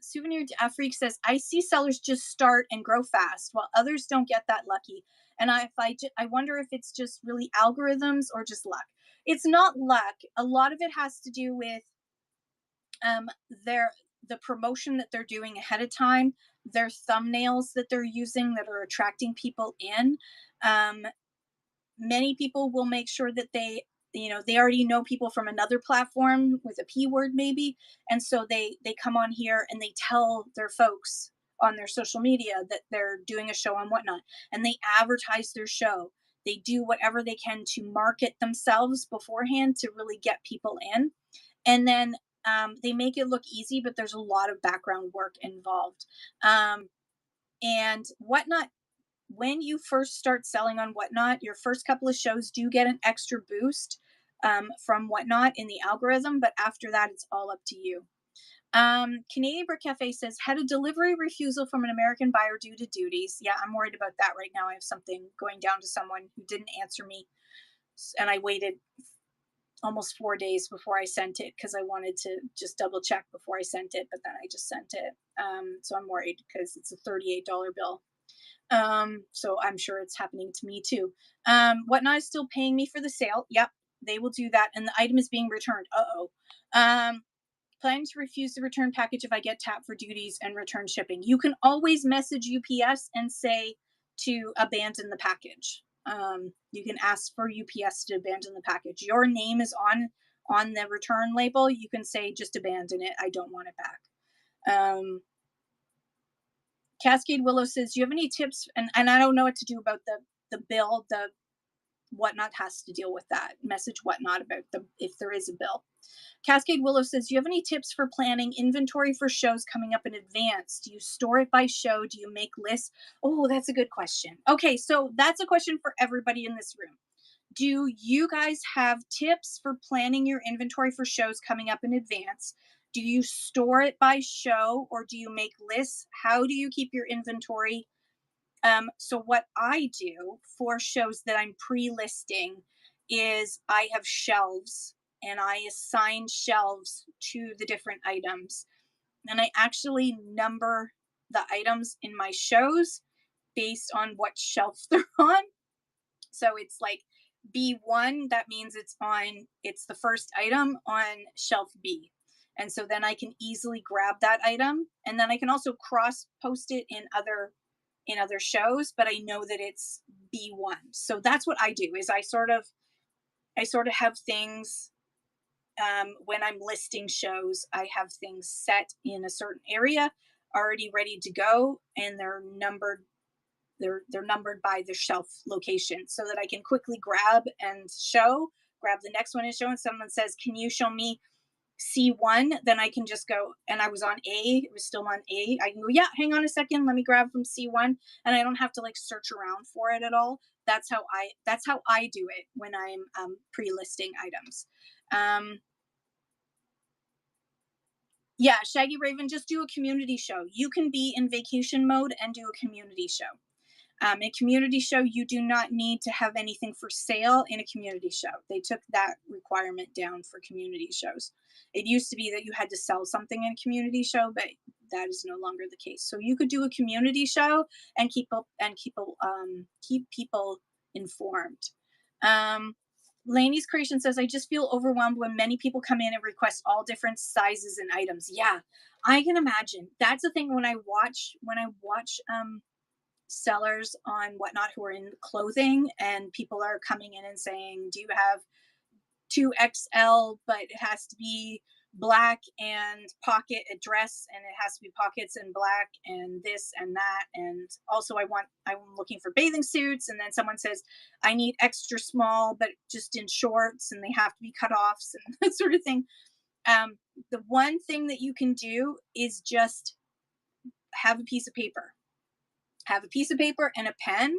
[SPEAKER 1] Souvenir Freak says, I see sellers just start and grow fast, while others don't get that lucky. And I wonder if it's just really algorithms or just luck. It's not luck. A lot of it has to do with um, their the promotion that they're doing ahead of time, their thumbnails that they're using that are attracting people in. Um, Many people will make sure that they already know people from another platform with a p word maybe, and so they come on here and they tell their folks on their social media that they're doing a show on whatnot, and they advertise their show. They do whatever they can to market themselves beforehand to really get people in, and then they make it look easy, but there's a lot of background work involved. And whatnot, when you first start selling on Whatnot, your first couple of shows do get an extra boost from Whatnot in the algorithm, but after that, it's all up to you. Canadian Brick Cafe says, had a delivery refusal from an American buyer due to duties. Yeah, I'm worried about that right now. I have something going down to someone who didn't answer me, and I waited almost 4 days before I sent it because I wanted to just double check before I sent it, but then I just sent it. So I'm worried because it's a $38 bill. So I'm sure it's happening to me too. Whatnot is still paying me for the sale. Yep, they will do that. And the item is being returned. Uh-oh. Planning to refuse the return package if I get tapped for duties and return shipping. You can always message UPS and say to abandon the package. You can ask for UPS to abandon the package. Your name is on the return label. You can say just abandon it. I don't want it back. Cascade Willow says, do you have any tips? And I don't know what to do about the bill. The Whatnot has to deal with that. Message Whatnot about if there is a bill. Cascade Willow says, do you have any tips for planning inventory for shows coming up in advance? Do you store it by show? Do you make lists? Oh, that's a good question. Okay, so that's a question for everybody in this room. Do you guys have tips for planning your inventory for shows coming up in advance? Do you store it by show or do you make lists? How do you keep your inventory? So what I do for shows that I'm pre-listing is I have shelves and I assign shelves to the different items. And I actually number the items in my shows based on what shelf they're on. So it's like B1, that means it's the first item on shelf B. And so then I can easily grab that item. And then I can also cross post it in other shows, but I know that it's B1. So that's what I do is I sort of have things when I'm listing shows, I have things set in a certain area already ready to go, and they're numbered by the shelf location so that I can quickly grab the next one and show. And someone says, "Can you show me C1?" Then I can just go, and I was on A, it was still on A. I can go, "Yeah, hang on a second, let me grab from C1." And I don't have to like search around for it at all. That's how I do it when I'm pre-listing items. Um, yeah, Shaggy Raven, just do a community show. You can be in vacation mode and do a community show. A community show, you do not need to have anything for sale in a community show. They took that requirement down for community shows. It used to be that you had to sell something in a community show, but that is no longer the case. So you could do a community show and keep people informed. Um, Lainey's Creation says, "I just feel overwhelmed when many people come in and request all different sizes and items." Yeah, I can imagine. That's the thing when I watch sellers on Whatnot who are in clothing, and people are coming in and saying, "Do you have 2XL, but it has to be black and pocket a dress, and it has to be pockets and black and this and that, and also I'm looking for bathing suits." And then someone says, "I need extra small but just in shorts, and they have to be cut offs," and that sort of thing. The one thing that you can do is just have a piece of paper and a pen,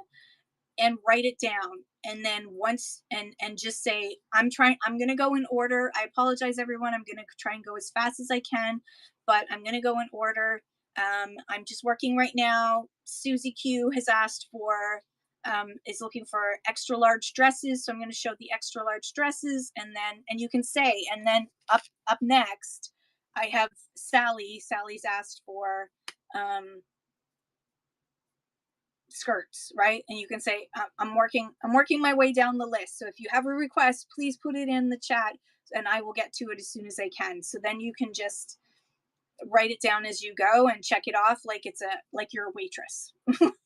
[SPEAKER 1] and write it down. And then once and just say, I'm going to go in order. I apologize everyone, I'm going to try and go as fast as I can, but I'm going to go in order. I'm just working right now. Susie Q has asked for is looking for extra large dresses, so I'm going to show the extra large dresses. And you can say, and then up next I have Sally's asked for skirts, right? And you can say, I'm working my way down the list, so if you have a request, please put it in the chat and I will get to it as soon as I can." So then you can just write it down as you go and check it off like you're a waitress.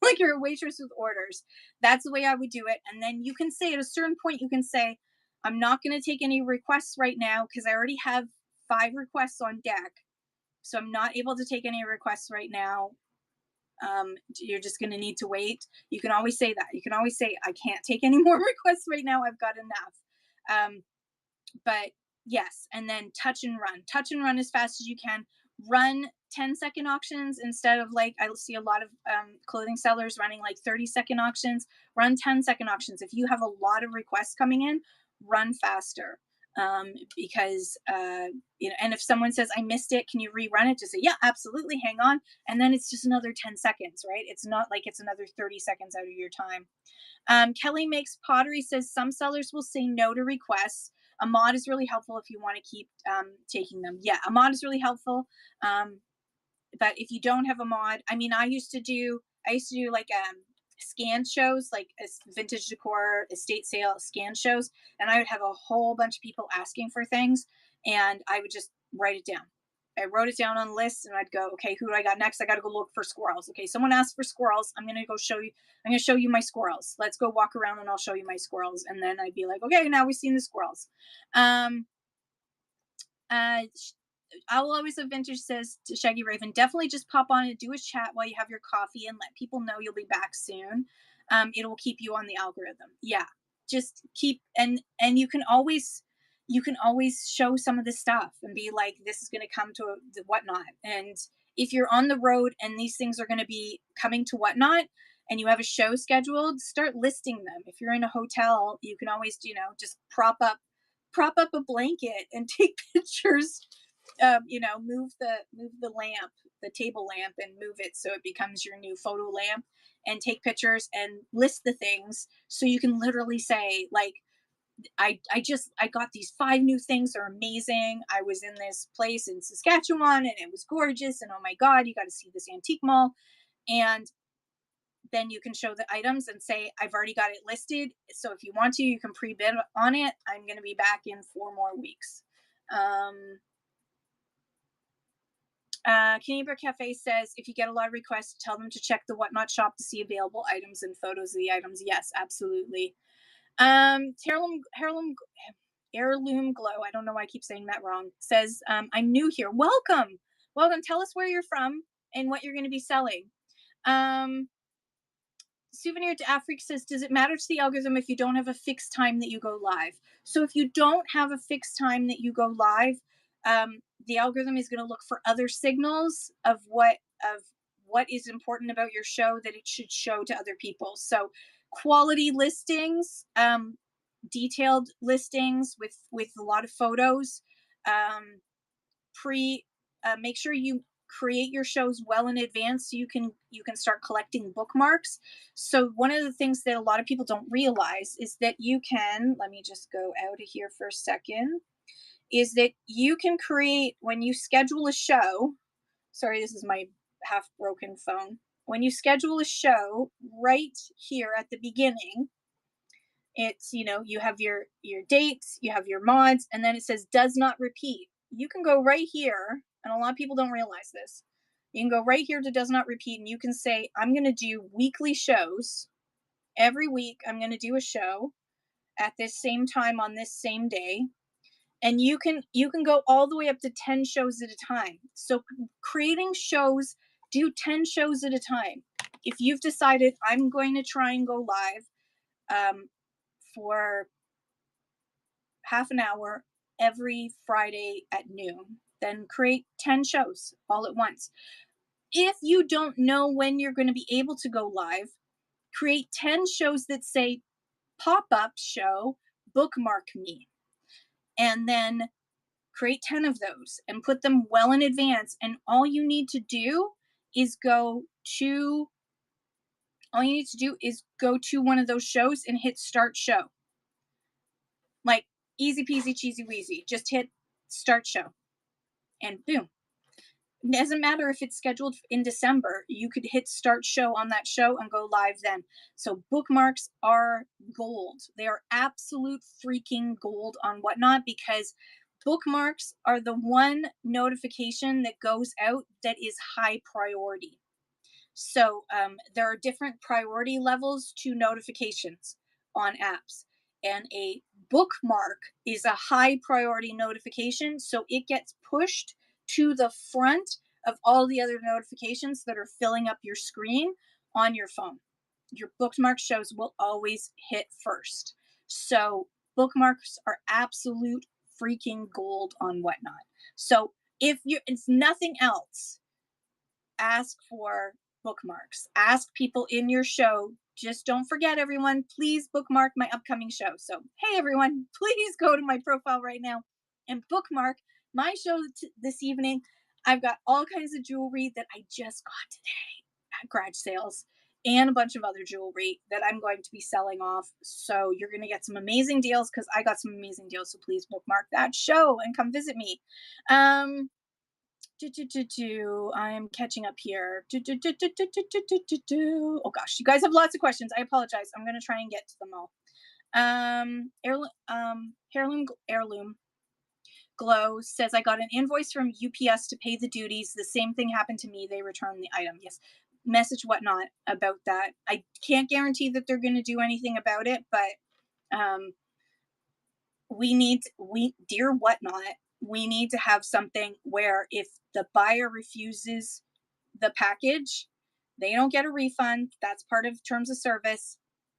[SPEAKER 1] Like you're a waitress with orders. That's the way I would do it. And then you can say, at a certain point, you can say, "I'm not going to take any requests right now because I already have 5 requests on deck, so I'm not able to take any requests right now. You're just going to need to wait." You can always say that. You can always say, "I can't take any more requests right now, I've got enough." But yes, and then touch and run as fast as you can. Run 10-second auctions instead of, like, I see a lot of clothing sellers running like 30-second auctions. Run 10-second auctions. If you have a lot of requests coming in, run faster. Because and if someone says, "I missed it, can you rerun it?" Just say, "Yeah, absolutely, hang on." And then it's just another 10 seconds, right? It's not like it's another 30 seconds out of your time. Kelly Makes Pottery says, "Some sellers will say no to requests. A mod is really helpful if you want to keep taking them." Yeah, a mod is really helpful. But if you don't have a mod, I mean, I used to do like scan shows, like vintage decor, estate sale scan shows, and I would have a whole bunch of people asking for things, and I would just write it down. I wrote it down on lists, and I'd go, "Okay, who do I got next? I got to go look for squirrels. Okay, someone asked for squirrels. I'm going to go show you. I'm going to show you my squirrels. Let's go walk around, and I'll show you my squirrels." And then I'd be like, "Okay, now we've seen the squirrels." Um, uh, I'll always have vintage says to Shaggy Raven, "Definitely just pop on and do a chat while you have your coffee and let people know you'll be back soon. It will keep you on the algorithm." Yeah, just keep and you can always show some of this stuff and be like, "This is going to come to the Whatnot." And if you're on the road and these things are going to be coming to Whatnot and you have a show scheduled, start listing them. If you're in a hotel, you can always just prop up a blanket and take pictures. Move the lamp, the table lamp, and move it so it becomes your new photo lamp, and take pictures and list the things, so you can literally say, like, I got these 5 new things. They're amazing. I was in this place in Saskatchewan and it was gorgeous. And oh my God, you got to see this antique mall. And then you can show the items and say, I've already got it listed. So if you want to, you can pre-bid on it. I'm going to be back in 4 more weeks. Canadian Bear Cafe says, if you get a lot of requests, tell them to check the Whatnot shop to see available items and photos of the items. Yes, absolutely. Heirloom Glow, I don't know why I keep saying that wrong, says, I'm new here. Welcome. Welcome. Tell us where you're from and what you're going to be selling. Souvenir to Afrique says, does it matter to the algorithm if you don't have a fixed time that you go live? So if you don't have a fixed time that you go live, the algorithm is going to look for other signals of what is important about your show that it should show to other people. So quality listings, detailed listings with a lot of photos, make sure you create your shows well in advance so you can start collecting bookmarks. So one of the things that a lot of people don't realize is that you can, let me just go out of here for a second, is that you can create, when you schedule a show, sorry, this is my half broken phone. When you schedule a show right here at the beginning, it's, you have your dates, you have your mods, and then it says does not repeat. You can go right here, and a lot of people don't realize this. You can go right here to does not repeat, and you can say, I'm going to do weekly shows. Every week, I'm going to do a show at this same time on this same day. And you can go all the way up to 10 shows at a time. So creating shows, do 10 shows at a time. If you've decided I'm going to try and go live for half an hour every Friday at noon, then create 10 shows all at once. If you don't know when you're going to be able to go live, create 10 shows that say pop-up show, bookmark me. And then create 10 of those and put them well in advance. And all you need to do is go to one of those shows and hit start show. Like easy peasy, cheesy wheezy. Just hit start show and boom. It doesn't matter if it's scheduled in December. You could hit start show on that show and go live then. So bookmarks are gold. They are absolute freaking gold on Whatnot, because bookmarks are the one notification that goes out that is high priority. So there are different priority levels to notifications on apps. And a bookmark is a high priority notification. So it gets pushed to the front of all the other notifications that are filling up your screen on your phone. Your bookmark shows will always hit first. So bookmarks are absolute freaking gold on Whatnot. So if it's nothing else, ask for bookmarks. Ask people in your show, just don't forget, everyone, please bookmark my upcoming show. So, hey, everyone, please go to my profile right now and bookmark my show this evening. I've got all kinds of jewelry that I just got today at garage sales and a bunch of other jewelry that I'm going to be selling off. So you're going to get some amazing deals because I got some amazing deals. So please bookmark that show and come visit me. I'm catching up here. Oh gosh, you guys have lots of questions. I apologize. I'm going to try and get to them all. Heirloom Glow says, I got an invoice from UPS to pay the duties. The same thing happened to me. They returned the item. Yes. Message Whatnot about that. I can't guarantee that they're going to do anything about it, but dear Whatnot, we need to have something where if the buyer refuses the package, they don't get a refund. That's part of terms of service.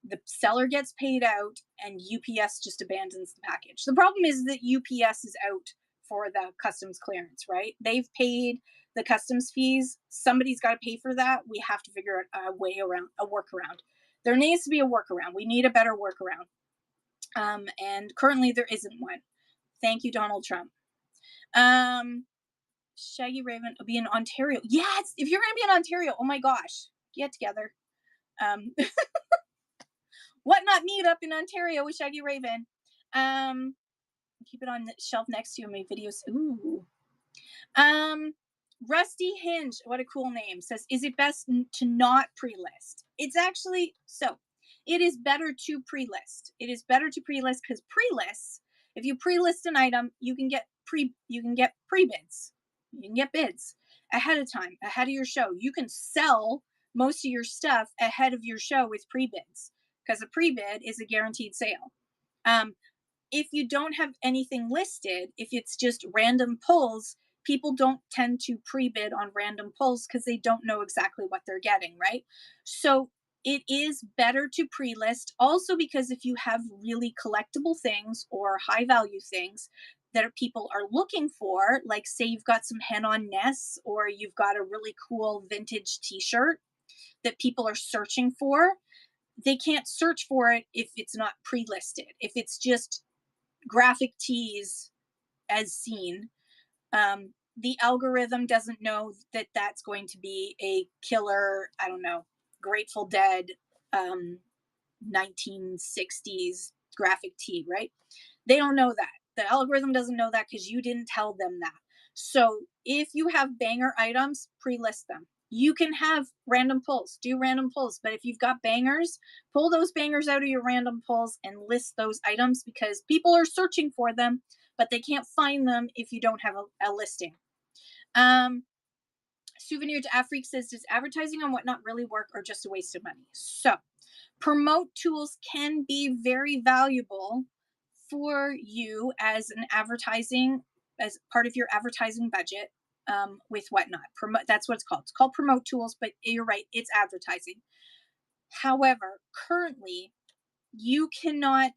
[SPEAKER 1] The seller gets paid out and UPS just abandons the package. The problem is that UPS is out for the customs clearance, right? They've paid the customs fees. Somebody's got to pay for that. We have to figure out a workaround. There needs to be a workaround. We need a better workaround. And currently there isn't one. Thank you, Donald Trump. Shaggy Raven will be in Ontario. Yes, if you're going to be in Ontario, oh my gosh, get together. Whatnot meet up in Ontario with Shaggy Raven. Keep it on the shelf next to my videos. Ooh. Um, Rusty Hinge, what a cool name, says, is it best to not pre-list? It's actually so. It is better to pre-list. It is better to pre-list because pre-lists, if you pre-list an item, you can get pre-bids. You can get bids ahead of time, ahead of your show. You can sell most of your stuff ahead of your show with pre-bids because a pre-bid is a guaranteed sale. Um, if you don't have anything listed, if it's just random pulls, people don't tend to pre-bid on random pulls because they don't know exactly what they're getting, right? So it is better to pre-list also because if you have really collectible things or high value things that people are looking for, like say you've got some hen on Ness or you've got a really cool vintage t-shirt that people are searching for, they can't search for it if it's not pre-listed. If it's just graphic tees as seen, the algorithm doesn't know that that's going to be a killer, I don't know, Grateful Dead, 1960s graphic tee, right? They don't know that. The algorithm doesn't know that because you didn't tell them that. So if you have banger items, pre-list them. You can have random pulls, do random pulls, but if you've got bangers, pull those bangers out of your random pulls and list those items because people are searching for them, but they can't find them if you don't have a listing. Souvenir to Afrique says, does advertising on Whatnot really work or just a waste of money? So promote tools can be very valuable for you as an advertising, as part of your advertising budget, with Whatnot. That's what it's called. It's called promote tools, but you're right, it's advertising. However, currently, you cannot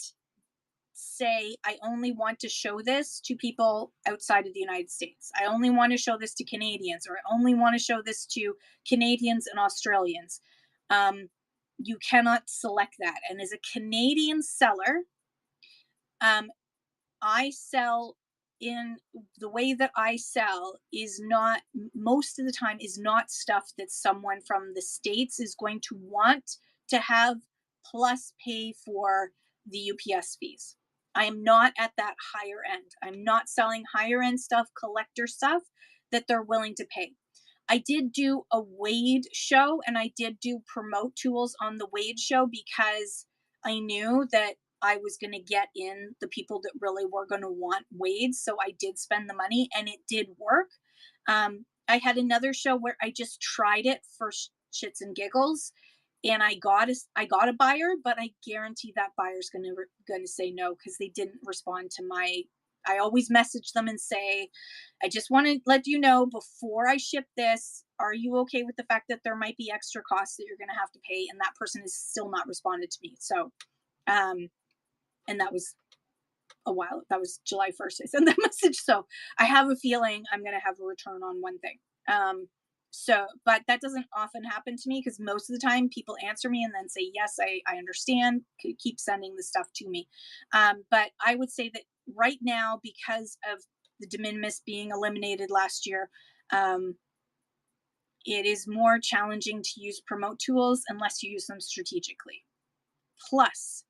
[SPEAKER 1] say, I only want to show this to people outside of the United States. I only want to show this to Canadians, or I only want to show this to Canadians and Australians. You cannot select that. And as a Canadian seller, I sell in the way that I sell is not, most of the time, is not stuff that someone from the States is going to want to have plus pay for the UPS fees. I am not at that higher end. I'm not selling higher end stuff, collector stuff that they're willing to pay. I did do a Wade show and I did do promote tools on the Wade show because I knew that I was going to get in the people that really were going to want Wade. So I did spend the money and it did work. I had another show where I just tried it for shits and giggles and I got a buyer, but I guarantee that buyer's going to say no because they didn't respond to my. I always message them and say, I just want to let you know before I ship this, are you okay with the fact that there might be extra costs that you're going to have to pay? And that person has still not responded to me. So, and that was a while. That was July 1st. I sent that message. So I have a feeling I'm going to have a return on one thing. But that doesn't often happen to me because most of the time people answer me and then say, yes, I understand. Keep sending the stuff to me. But I would say that right now, because of the de minimis being eliminated last year, it is more challenging to use promote tools unless you use them strategically. Plus,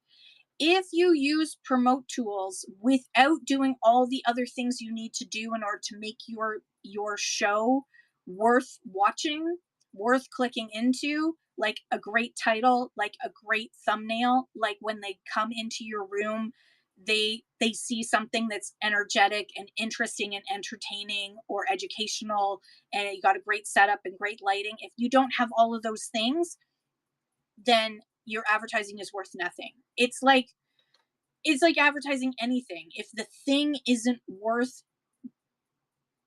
[SPEAKER 1] if you use promote tools without doing all the other things you need to do in order to make your show worth watching, worth clicking into, like a great title, like a great thumbnail, like when they come into your room, they see something that's energetic and interesting and entertaining or educational, and you got a great setup and great lighting. If you don't have all of those things, then your advertising is worth nothing. It's like advertising anything. If the thing isn't worth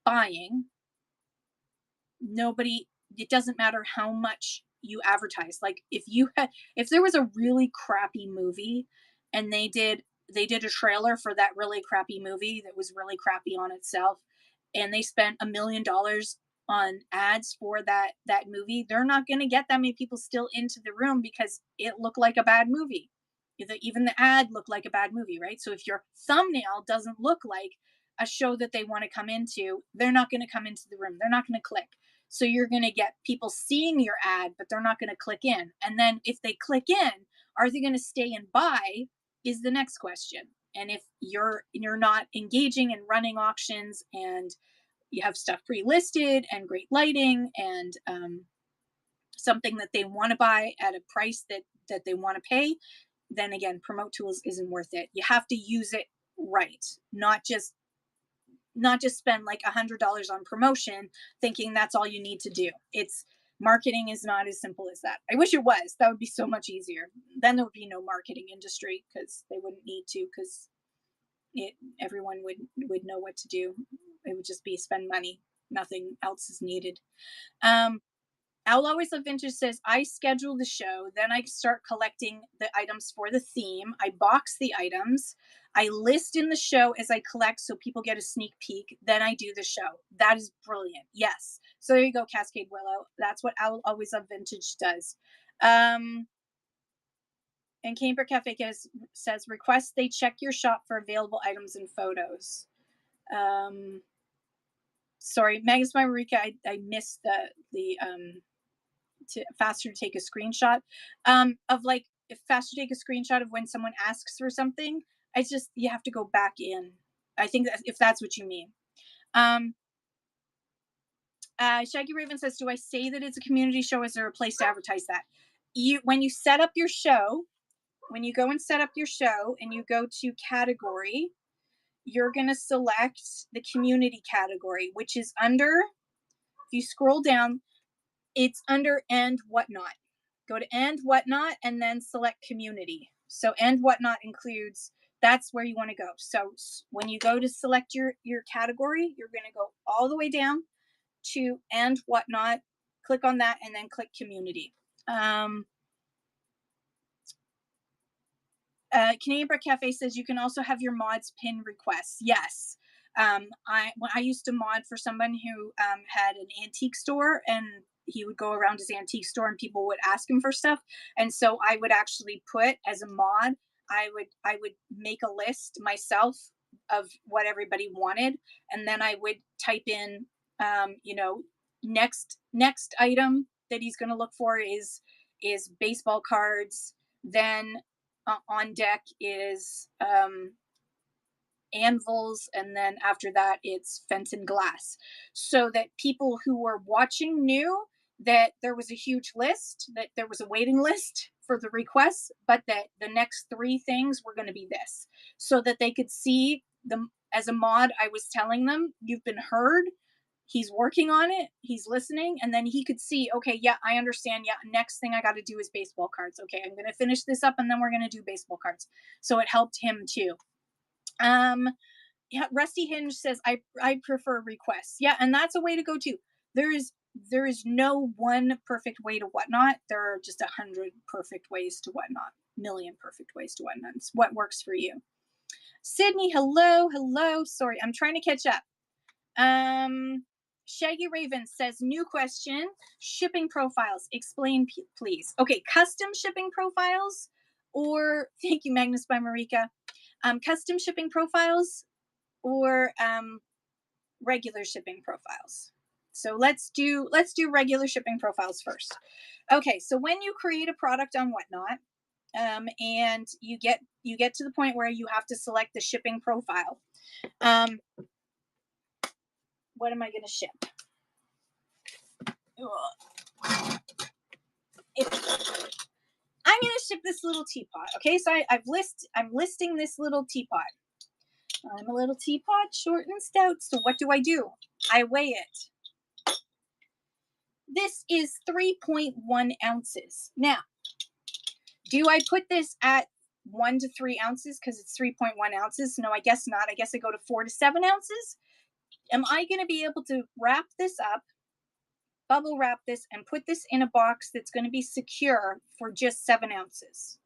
[SPEAKER 1] buying, it doesn't matter how much you advertise. Like if there was a really crappy movie and they did a trailer for that really crappy movie that was really crappy on itself and they spent $1 million on ads for that movie, they're not going to get that many people still into the room because it looked like a bad movie. Even the ad looked like a bad movie, right? So if your thumbnail doesn't look like a show that they want to come into, they're not going to come into the room. They're not going to click. So you're going to get people seeing your ad, but they're not going to click in. And then if they click in, are they going to stay and buy is the next question. And if you're not engaging and running auctions, and you have stuff pre-listed and great lighting, and something that they want to buy at a price that they want to pay, then again, Promote Tools isn't worth it. You have to use it right, not just spend like $100 on promotion thinking that's all you need to do. It's Marketing is not as simple as that. I wish it was. That would be so much easier. Then there would be no marketing industry, because they wouldn't need to, because everyone would know what to do. It would just be spend money. Nothing else is needed. I'll Always Love Vintage says, I schedule the show, then I start collecting the items for the theme. I box the items. I list in the show as I collect so people get a sneak peek. Then I do the show. That is brilliant. Yes. So there you go, Cascade Willow. That's what I'll Always Love Vintage does. And Camper Cafe says, request they check your shop for available items and photos. Sorry, Magnus Marika, I missed the faster to take a screenshot of like, if faster to take a screenshot of when someone asks for something. It's just, you have to go back in. I think that if that's what you mean. Shaggy Raven says, do I say that it's a community show? Is there a place to advertise that? When you set up your show, when you go and set up your show and you go to category, you're going to select the community category, which is under, if you scroll down, it's under and whatnot. Go to and whatnot and then select community. So and whatnot includes, that's where you want to go. So when you go to select your category, you're going to go all the way down to and whatnot, click on that, and then click community. Canadian Bread Cafe says you can also have your mods pin requests. Yes. When I used to mod for someone who had an antique store, and he would go around his antique store and people would ask him for stuff. And so I would actually put as a mod, I would make a list myself of what everybody wanted. And then I would type in, next item that he's going to look for is baseball cards. Then on deck is anvils, and then after that it's Fenton glass, so that people who were watching knew that there was a huge list, that there was a waiting list for the requests, but that the next 3 things were going to be this, so that they could see them. As a mod, I was telling them, you've been heard, he's working on it, he's listening, and then he could see, okay, yeah, I understand, yeah, next thing I got to do is baseball cards. Okay, I'm going to finish this up and then we're going to do baseball cards. So it helped him too. Yeah, Rusty Hinge says, I prefer requests. Yeah, and that's a way to go too. There is no one perfect way to whatnot. There are just 100 perfect ways to whatnot, million perfect ways to whatnot. It's what works for you. Sydney, hello. Sorry, I'm trying to catch up. Shaggy Raven says, new question, shipping profiles. Explain, please. Okay, custom shipping profiles, or thank you, Magnus by Marika. Custom shipping profiles or regular shipping profiles. So let's do regular shipping profiles first. Okay, so when you create a product on Whatnot, and you get to the point where you have to select the shipping profile. What am I going to ship? I'm going to ship this little teapot. Okay, so I'm listing this little teapot. I'm a little teapot, short and stout. So what do? I weigh it. This is 3.1 ounces. Now, do I put this at 1 to 3 ounces because it's 3.1 ounces? No, I guess not. I guess I go to 4 to 7 ounces. Am I going to be able to wrap this up, bubble wrap this, and put this in a box that's going to be secure for just 7 ounces?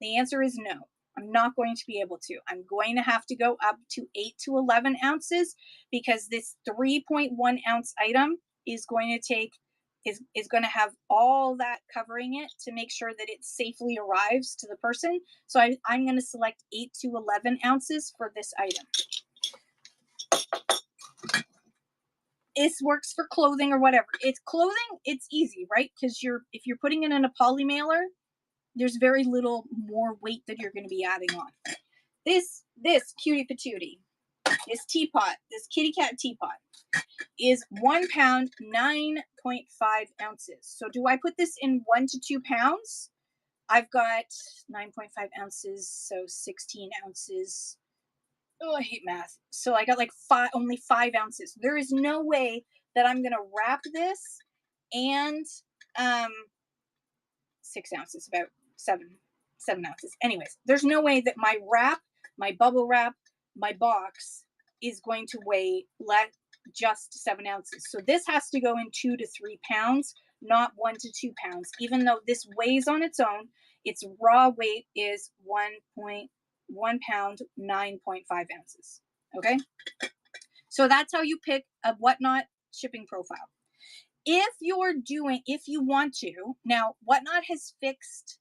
[SPEAKER 1] The answer is no. I'm not going to be able to. I'm going to have to go up to 8 to 11 ounces because this 3.1 ounce item is going to have all that covering it to make sure that it safely arrives to the person. So I'm going to select 8 to 11 ounces for this item. This works for clothing or whatever. It's clothing, it's easy, right? Because if you're putting it in a poly mailer, there's very little more weight that you're going to be adding on. This cutie patootie, this teapot, this kitty cat teapot is 1 pound, 9.5 ounces. So do I put this in 1 to 2 pounds? I've got 9.5 ounces, so 16 ounces. Oh, I hate math. So I got like only 5 ounces. There is no way that I'm gonna wrap this and 6 ounces, about seven ounces. Anyways, there's no way that my wrap, my bubble wrap, my box is going to weigh just 7 ounces. So this has to go in 2 to 3 pounds, not 1 to 2 pounds. Even though this weighs on its own, its raw weight is 1 pound, 9.5 ounces. Okay. So that's how you pick a Whatnot shipping profile. If you want to, now Whatnot has fixed,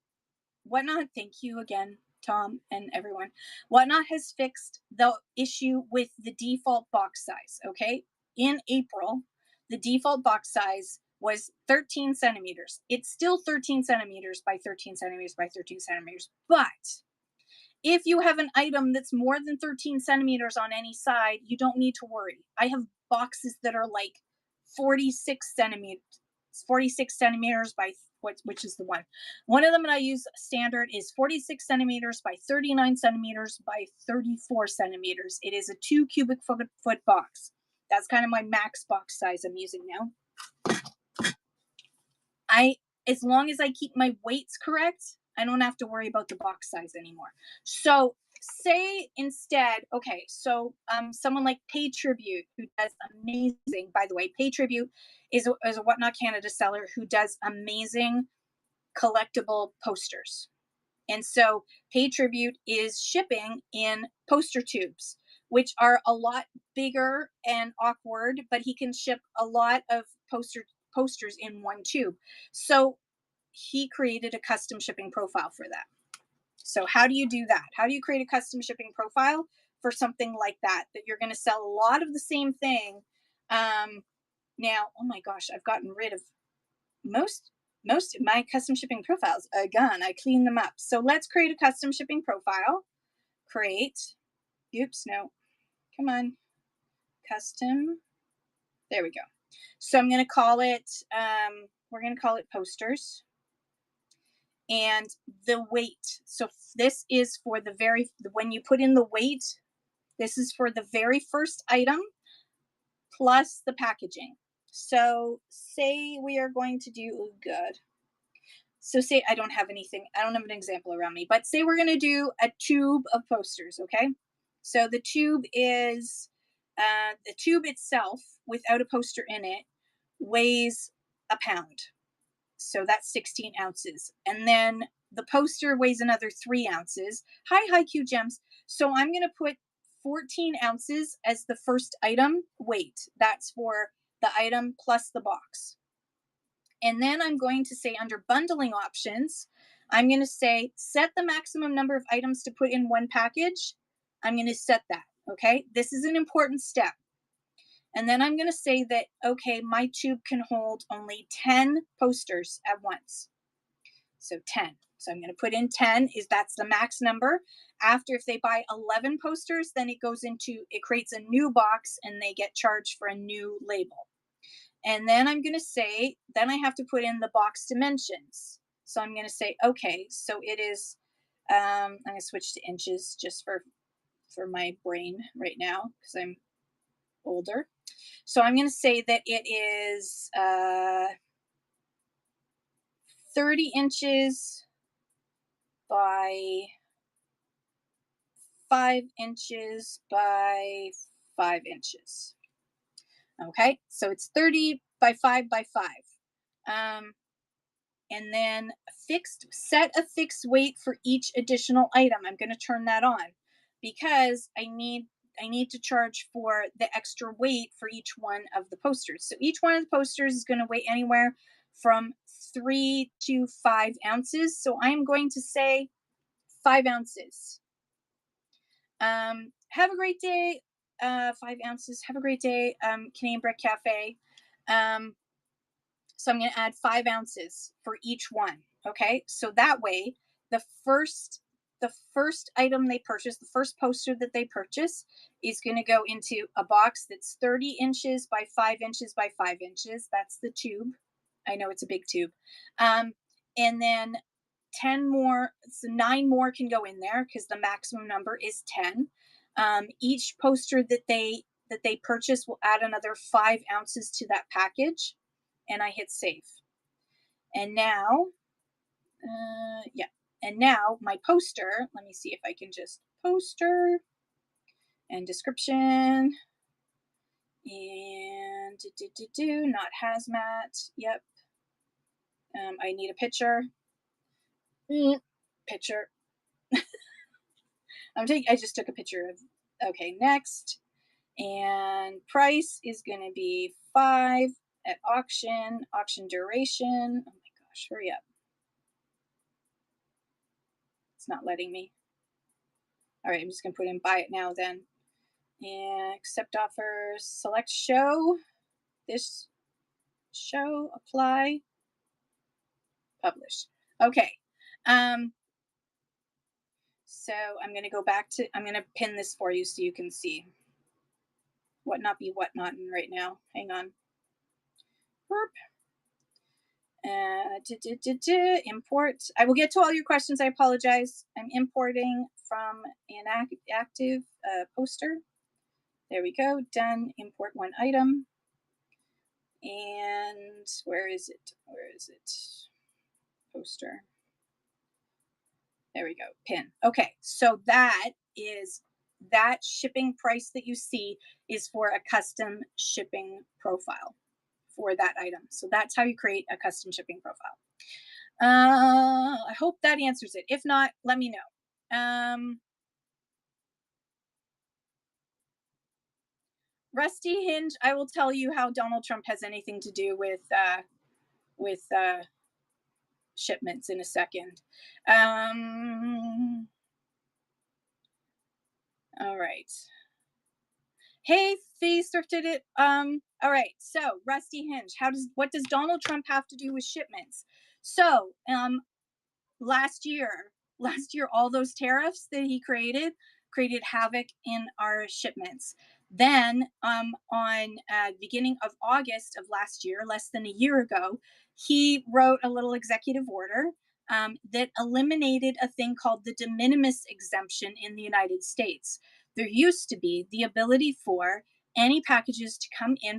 [SPEAKER 1] thank you again, Tom and everyone. Whatnot has fixed the issue with the default box size, okay? In April, the default box size was 13 centimeters. It's still 13 centimeters by 13 centimeters by 13 centimeters, but if you have an item that's more than 13 centimeters on any side, you don't need to worry. I have boxes that are like 46 centimeters by which is the one. One of them that I use standard is 46 centimeters by 39 centimeters by 34 centimeters. It is a 2 cubic foot box. That's kind of my max box size I'm using now. As long as I keep my weights correct, I don't have to worry about the box size anymore. So say instead, okay, so someone like Pay Tribute, who does amazing, by the way, Pay Tribute is a Whatnot Canada seller who does amazing collectible posters. And so Pay Tribute is shipping in poster tubes, which are a lot bigger and awkward, but he can ship a lot of posters in one tube. So he created a custom shipping profile for that. So how do you do that? How do you create a custom shipping profile for something like that you're going to sell a lot of the same thing? Now, oh my gosh, I've gotten rid of most of my custom shipping profiles. Again, I clean them up. So let's create a custom shipping profile. Create. Oops, no. Come on. Custom. There we go. So I'm going to call it, we're going to call it posters. And the weight. So this is for when you put in the weight, this is for the very first item plus the packaging. So say we are going to do, oh God. So say I don't have an example around me, but say we're going to do a tube of posters. Okay. So the tube is, the tube itself without a poster in it weighs a pound. So that's 16 ounces. And then the poster weighs another 3 ounces. Hi, Q Gems. So I'm going to put 14 ounces as the first item weight. That's for the item plus the box. And then I'm going to say under bundling options, I'm going to say set the maximum number of items to put in one package. I'm going to set that. Okay. This is an important step. And then I'm going to say that, okay, my tube can hold only 10 posters at once. So 10. So I'm going to put in 10 that's the max number. After, if they buy 11 posters, then it creates a new box and they get charged for a new label. And then I'm going to say, then I have to put in the box dimensions. So I'm going to say, okay, so it is, I'm going to switch to inches just for my brain right now because I'm older. So I'm going to say that it is 30 inches by 5 inches by 5 inches. Okay, so it's 30 by 5 by 5. And then set a fixed weight for each additional item. I'm going to turn that on because I need to charge for the extra weight for each one of the posters. So each one of the posters is going to weigh anywhere from 3 to 5 ounces. So I'm going to say 5 ounces. Have a great day. 5 ounces. Have a great day. Canadian Brick Cafe. So I'm going to add 5 ounces for each one. Okay. So that way the first the first item they purchase, the first poster that they purchase, is going to go into a box that's 30 inches by 5 inches by 5 inches. That's the tube. I know it's a big tube. And then 10 more, so 9 more can go in there because the maximum number is 10. Each poster that they purchase will add another 5 ounces to that package, and I hit save. And now, yeah, and now my poster, let me see if I can just poster and description and not hazmat. Yep. I need a picture. Picture. I just took a picture of, okay, next. And price is going to be 5 at auction. Auction duration. Oh my gosh, hurry up. It's not letting me. All right, I'm just going to put in buy it now then. And accept offers, select show. This show, apply, publish. Okay. So I'm going to go back to, I'm going to pin this for you so you can see what not be what not in right now. Hang on. Burp. Import. I will get to all your questions. I apologize. I'm importing from an active poster. There we go. Done. Import one item. And where is it? Where is it? Poster. There we go. Pin. Okay. So that shipping price that you see is for a custom shipping profile for that item. So that's how you create a custom shipping profile. I hope that answers it. If not, let me know. Rusty Hinge, I will tell you how Donald Trump has anything to do with shipments in a second. All right. Hey, Fee thrifted it. All right. So Rusty Hinge, what does Donald Trump have to do with shipments? So, last year, all those tariffs that he created havoc in our shipments. Then, on beginning of August of last year, less than a year ago, he wrote a little executive order that eliminated a thing called the de minimis exemption in the United States. There used to be the ability for any packages to come in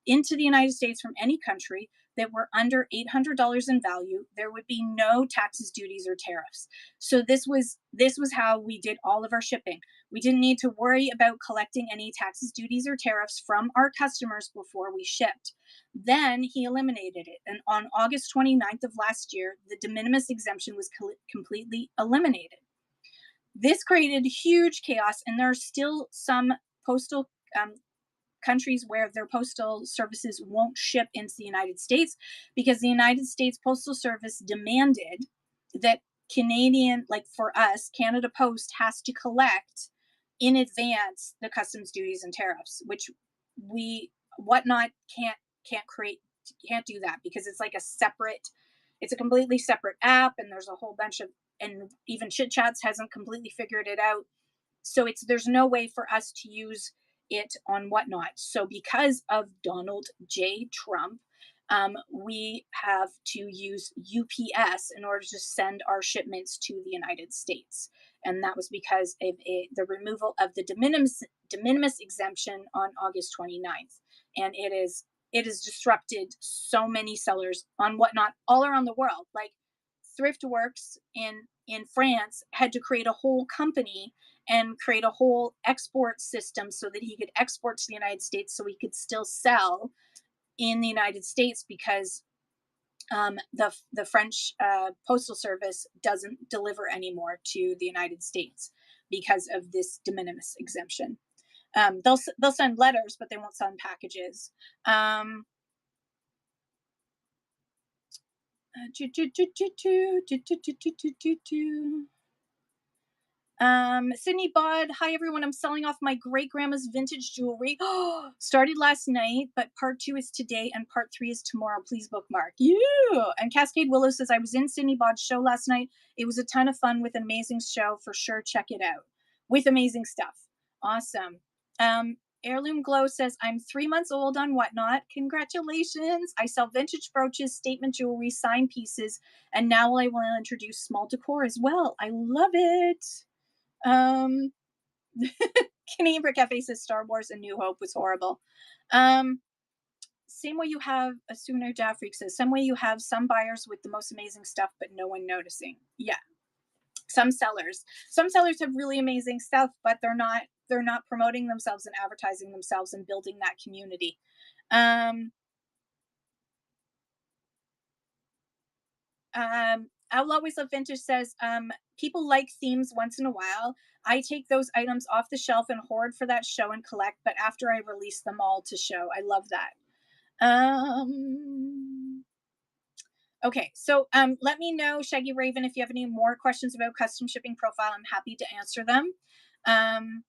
[SPEAKER 1] into the United States from any country that were under $800 in value. There would be no taxes, duties, or tariffs. So this was how we did all of our shipping. We didn't need to worry about collecting any taxes, duties, or tariffs from our customers before we shipped. Then he eliminated it. And on August 29th of last year, the de minimis exemption was completely eliminated. This created huge chaos, and there are still some postal countries where their postal services won't ship into the United States because the United States Postal Service demanded that like for us, Canada Post has to collect in advance the customs duties and tariffs, which Whatnot can't do that because it's like it's a completely separate app, and there's a whole bunch of, and even Chit Chats hasn't completely figured it out. So there's no way for us to use it on Whatnot. So because of Donald J. Trump, we have to use UPS in order to send our shipments to the United States. And that was because of the removal of the de minimis exemption on August 29th. And it has disrupted so many sellers on Whatnot all around the world. Like Thriftworks in France had to create a whole company and create a whole export system so that he could export to the United States so he could still sell in the United States because the French postal service doesn't deliver anymore to the United States because of this de minimis exemption. They'll send letters, but they won't send packages. Sydney Bod, hi everyone. I'm selling off my great grandma's vintage jewelry. Started last night, but part two is today and part three is tomorrow. Please bookmark. You and Cascade Willow says I was in Sydney Bod's show last night. It was a ton of fun with an amazing show for sure. Check it out with amazing stuff. Awesome. Heirloom Glow says I'm 3 months old on Whatnot. Congratulations! I sell vintage brooches, statement jewelry, sign pieces, and now I will introduce small decor as well. I love it. Um, Canadian Brick Cafe says Star Wars: A New Hope was horrible. Um, Same way you have a Sooner Jaffreak says, some way you have some buyers with the most amazing stuff, but no one noticing. Yeah, some sellers have really amazing stuff, but they're not promoting themselves and advertising themselves and building that community. Um, I'll always love vintage says, people like themes once in a while. I take those items off the shelf and hoard for that show and collect, but after I release them all to show. I love that. Um, okay, so let me know, Shaggy Raven, if you have any more questions about custom shipping profile. I'm happy to answer them. Um,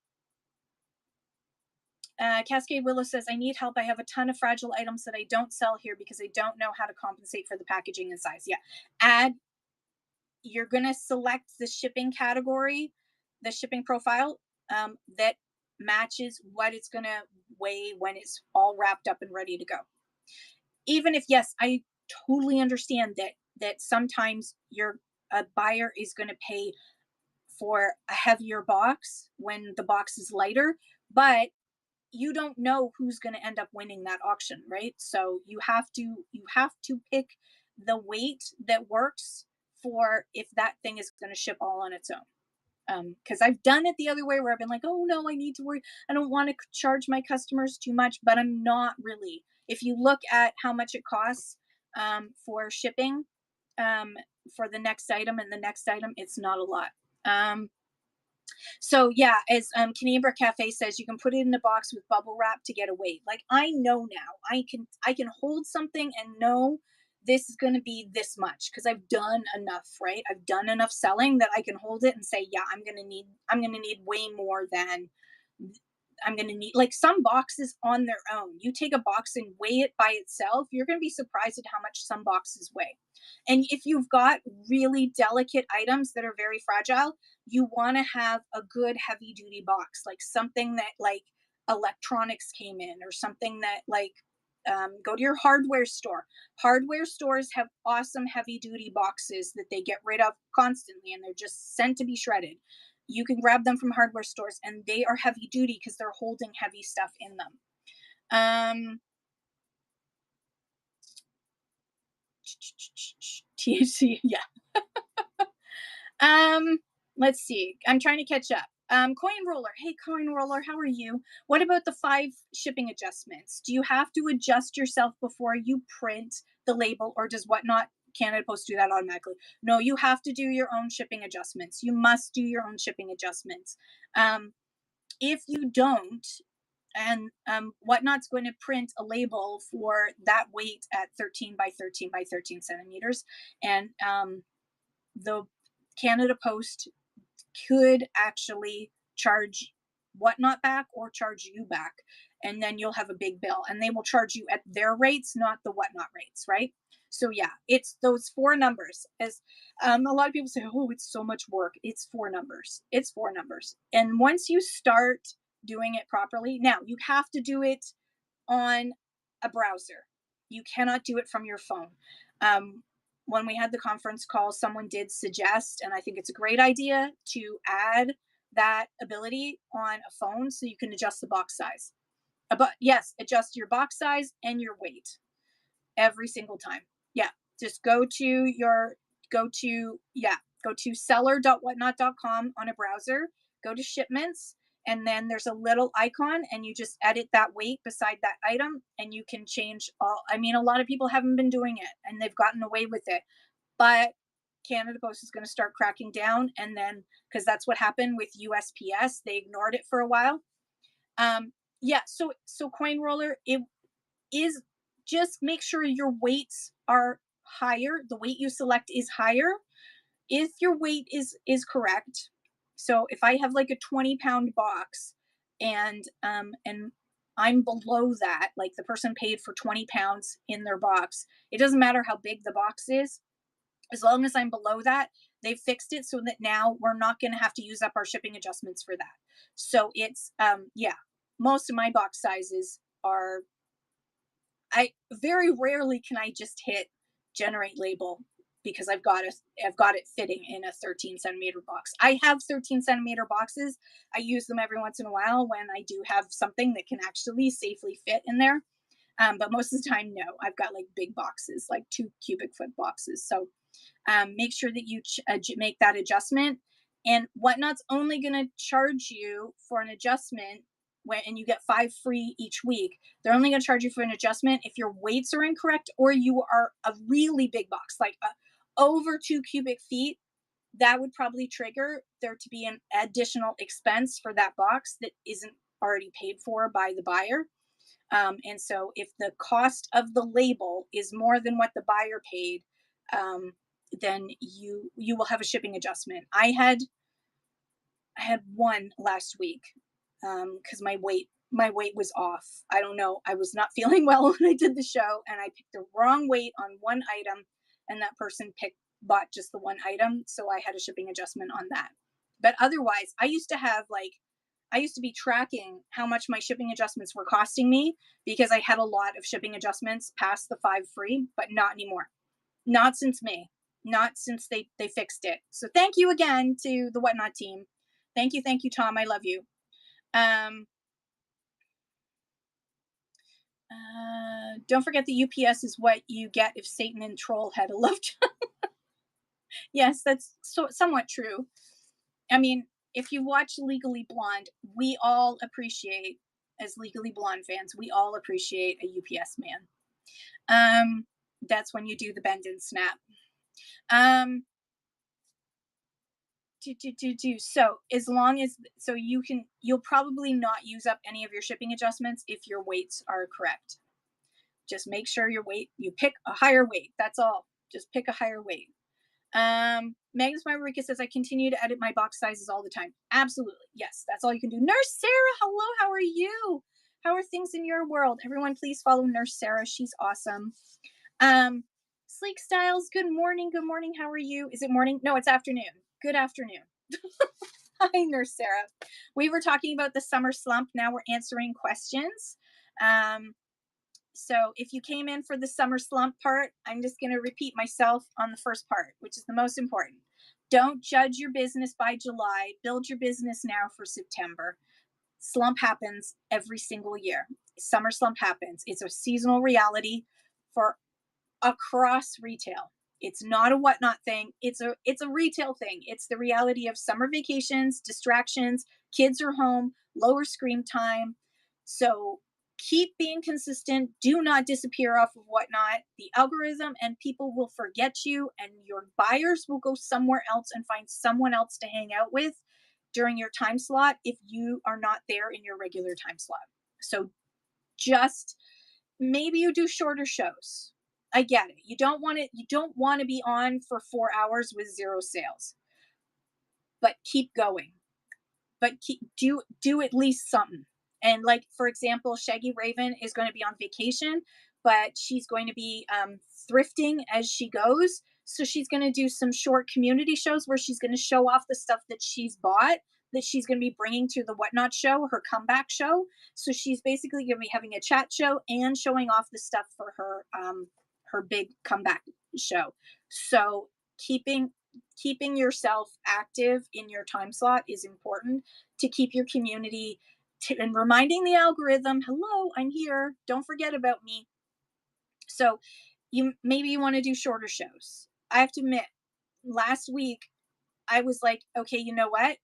[SPEAKER 1] Cascade Willow says, I need help. I have a ton of fragile items that I don't sell here because I don't know how to compensate for the packaging and size. Yeah. Add You're going to select the shipping category, the shipping profile that matches what it's going to weigh when it's all wrapped up and ready to go. Even if, yes, I totally understand that sometimes a buyer is going to pay for a heavier box when the box is lighter, but you don't know who's going to end up winning that auction, right? So you have to pick the weight that works for if that thing is going to ship all on its own. Because I've done it the other way where I've been like, oh no, I need to worry. I don't want to charge my customers too much, but I'm not really. If you look at how much it costs for shipping um, for the next item and the next item, it's not a lot. So yeah, as Canadian Brick Cafe says, you can put it in a box with bubble wrap to get a weight. Like I know now, I can hold something and know this is going to be this much because I've done enough, right? I've done enough selling that I can hold it and say, yeah, I'm gonna need way more than I'm going to need. Like some boxes on their own. You take a box and weigh it by itself, you're going to be surprised at how much some boxes weigh. And if you've got really delicate items that are very fragile, you want to have a good heavy duty box, like something that like electronics came in or something that like go to your hardware store. Hardware stores have awesome heavy duty boxes that they get rid of constantly and they're just sent to be shredded. You can grab them from hardware stores and they are heavy duty because they're holding heavy stuff in them. THC, yeah. Um, let's see. I'm trying to catch up. Coin Roller. Hey, Coin Roller, how are you? What about the 5 shipping adjustments? Do you have to adjust yourself before you print the label, or does Whatnot Canada Post do that automatically? No, you have to do your own shipping adjustments. You must do your own shipping adjustments. If you don't, and Whatnot's going to print a label for that weight at 13 by 13 by 13 centimeters, and the Canada Post could actually charge Whatnot back or charge you back. And then you'll have a big bill. And they will charge you at their rates, not the Whatnot rates, right? So yeah, it's those 4 numbers. As a lot of people say, oh, it's so much work. It's 4 numbers. It's 4 numbers. And once you start doing it properly, now you have to do it on a browser. You cannot do it from your phone. Um, when we had the conference call, someone did suggest, and I think it's a great idea to add that ability on a phone so you can adjust the box size. But yes, adjust your box size and your weight every single time. Yeah, just go to seller.whatnot.com on a browser, go to shipments, and then there's a little icon and you just edit that weight beside that item and you can change all. I mean, a lot of people haven't been doing it and they've gotten away with it, but Canada Post is going to start cracking down, and then because that's what happened with USPS, they ignored it for a while. Yeah, so Coin Roller, it is, just make sure your weights are higher. The weight you select is higher. If your weight is correct, So if I have like a 20-pound box and I'm below that, like the person paid for 20 pounds in their box, it doesn't matter how big the box is, as long as I'm below that, they've fixed it so that now we're not going to have to use up our shipping adjustments for that. So it's yeah, most of my box sizes are, I very rarely can I just hit generate label because I've got it fitting in a 13 centimeter box. I have 13 centimeter boxes. I use them every once in a while when I do have something that can actually safely fit in there. But most of the time, no. I've got like big boxes, like 2 cubic foot boxes. So make sure that you make that adjustment. And Whatnot's only going to charge you for an adjustment when, and you get 5 free each week. They're only going to charge you for an adjustment if your weights are incorrect or you are a really big box, like over 2 cubic feet. That would probably trigger there to be an additional expense for that box that isn't already paid for by the buyer. And so if the cost of the label is more than what the buyer paid, then you will have a shipping adjustment. I had one last week because my weight was off. I don't know. I was not feeling well when I did the show, and I picked the wrong weight on one item, and that person bought just the one item, so I had a shipping adjustment on that. But otherwise, I used to be tracking how much my shipping adjustments were costing me because I had a lot of shipping adjustments past the 5 free, but not anymore. Not since May. Not since they fixed it. So thank you again to the Whatnot team. Thank you, Tom. I love you. Um, don't forget the UPS is what you get if Satan and Troll had a love child. Yes, that's somewhat true. I mean, if you watch Legally Blonde, we all appreciate, as Legally Blonde fans, we all appreciate a UPS man. That's when you do the bend and snap. Um, so as long as you'll probably not use up any of your shipping adjustments if your weights are correct. Just make sure you pick a higher weight. That's all. Just pick a higher weight. Magnus Marika says, I continue to edit my box sizes all the time. Absolutely. Yes, that's all you can do. Nurse Sarah, hello, how are you? How are things in your world? Everyone, please follow Nurse Sarah. She's awesome. Sleek Styles, good morning. Good morning. How are you? Is it morning? No, it's afternoon. Good afternoon. Hi, Nurse Sarah. We were talking about the summer slump. Now we're answering questions. So if you came in for the summer slump part, I'm just going to repeat myself on the first part, which is the most important. Don't judge your business by July. Build your business now for September. Slump happens every single year. Summer slump happens. It's a seasonal reality for across retail. It's not a Whatnot thing. It's a retail thing. It's the reality of summer vacations, distractions, kids are home, lower screen time. So keep being consistent. Do not disappear off of Whatnot. The algorithm and people will forget you, and your buyers will go somewhere else and find someone else to hang out with during your time slot if you are not there in your regular time slot. So just maybe you do shorter shows. I get it. You don't want to be on for 4 hours with zero sales. But keep going. But do at least something. And like, for example, Shaggy Raven is going to be on vacation, but she's going to be thrifting as she goes. So she's going to do some short community shows where she's going to show off the stuff that she's bought that she's going to be bringing to the Whatnot show, her comeback show. So she's basically going to be having a chat show and showing off the stuff for her big comeback show. So keeping yourself active in your time slot is important to keep your community and reminding the algorithm, hello, I'm here. Don't forget about me. So maybe you want to do shorter shows. I have to admit, last week I was like, okay, you know what?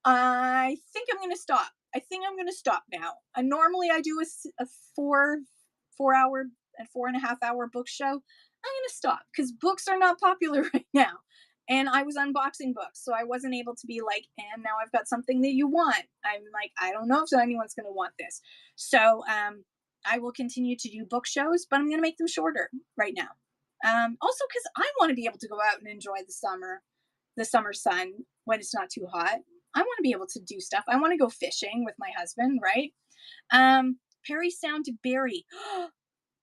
[SPEAKER 1] I think I'm going to stop. I think I'm going to stop now. Normally I do a 4 hour and 4.5 hour book show. I'm going to stop because books are not popular right now. And I was unboxing books, so I wasn't able to be like, and now I've got something that you want. I'm like, I don't know if anyone's going to want this. So I will continue to do book shows, but I'm going to make them shorter right now. Also, because I want to be able to go out and enjoy the summer. the summer sun when it's not too hot. I want to be able to do stuff. I want to go fishing with my husband, right? Perry Sound to Barry.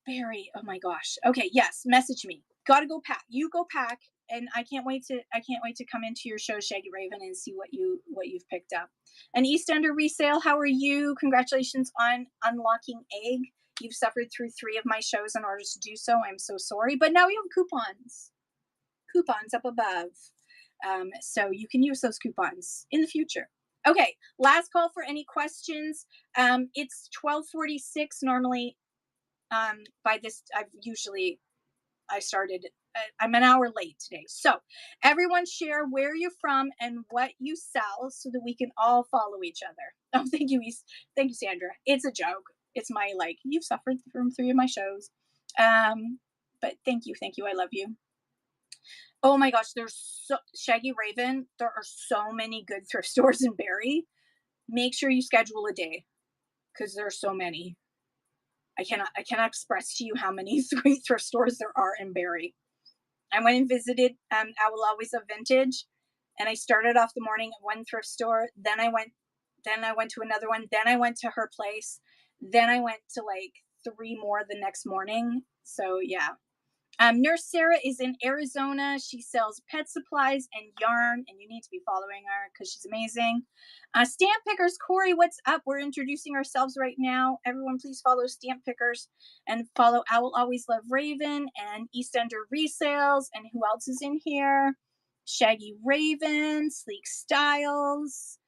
[SPEAKER 1] Barry, oh my gosh. Okay, yes, message me. Gotta go pack. You go pack, and I can't wait to come into your show, Shaggy Raven, and see what you've picked up. An Eastender resale. How are you? Congratulations on unlocking egg. You've suffered through 3 of my shows in order to do so. I'm so sorry, but now we have coupons up above, so you can use those coupons in the future. Okay, last call for any questions. It's 12:46 normally. By this, I started. I'm an hour late today. So everyone share where you're from and what you sell so that we can all follow each other. Oh, thank you, thank you, Sandra. It's a joke. It's my you've suffered from 3 of my shows. But thank you, I love you. Oh my gosh, Shaggy Raven. There are so many good thrift stores in Barrie. Make sure you schedule a day because there are so many. I cannot express to you how many great thrift stores there are in Barrie. I went and visited I Will Always Love Vintage, and I started off the morning at one thrift store. Then I went to another one. Then I went to her place. Then I went to 3 more the next morning. So yeah. Nurse Sarah is in Arizona. She sells pet supplies and yarn, and you need to be following her because she's amazing. Stamp Pickers, Corey, what's up? We're introducing ourselves right now. Everyone, please follow Stamp Pickers and follow I Will Always Love Raven and Eastender Resales. And who else is in here? Shaggy Raven, Sleek Styles.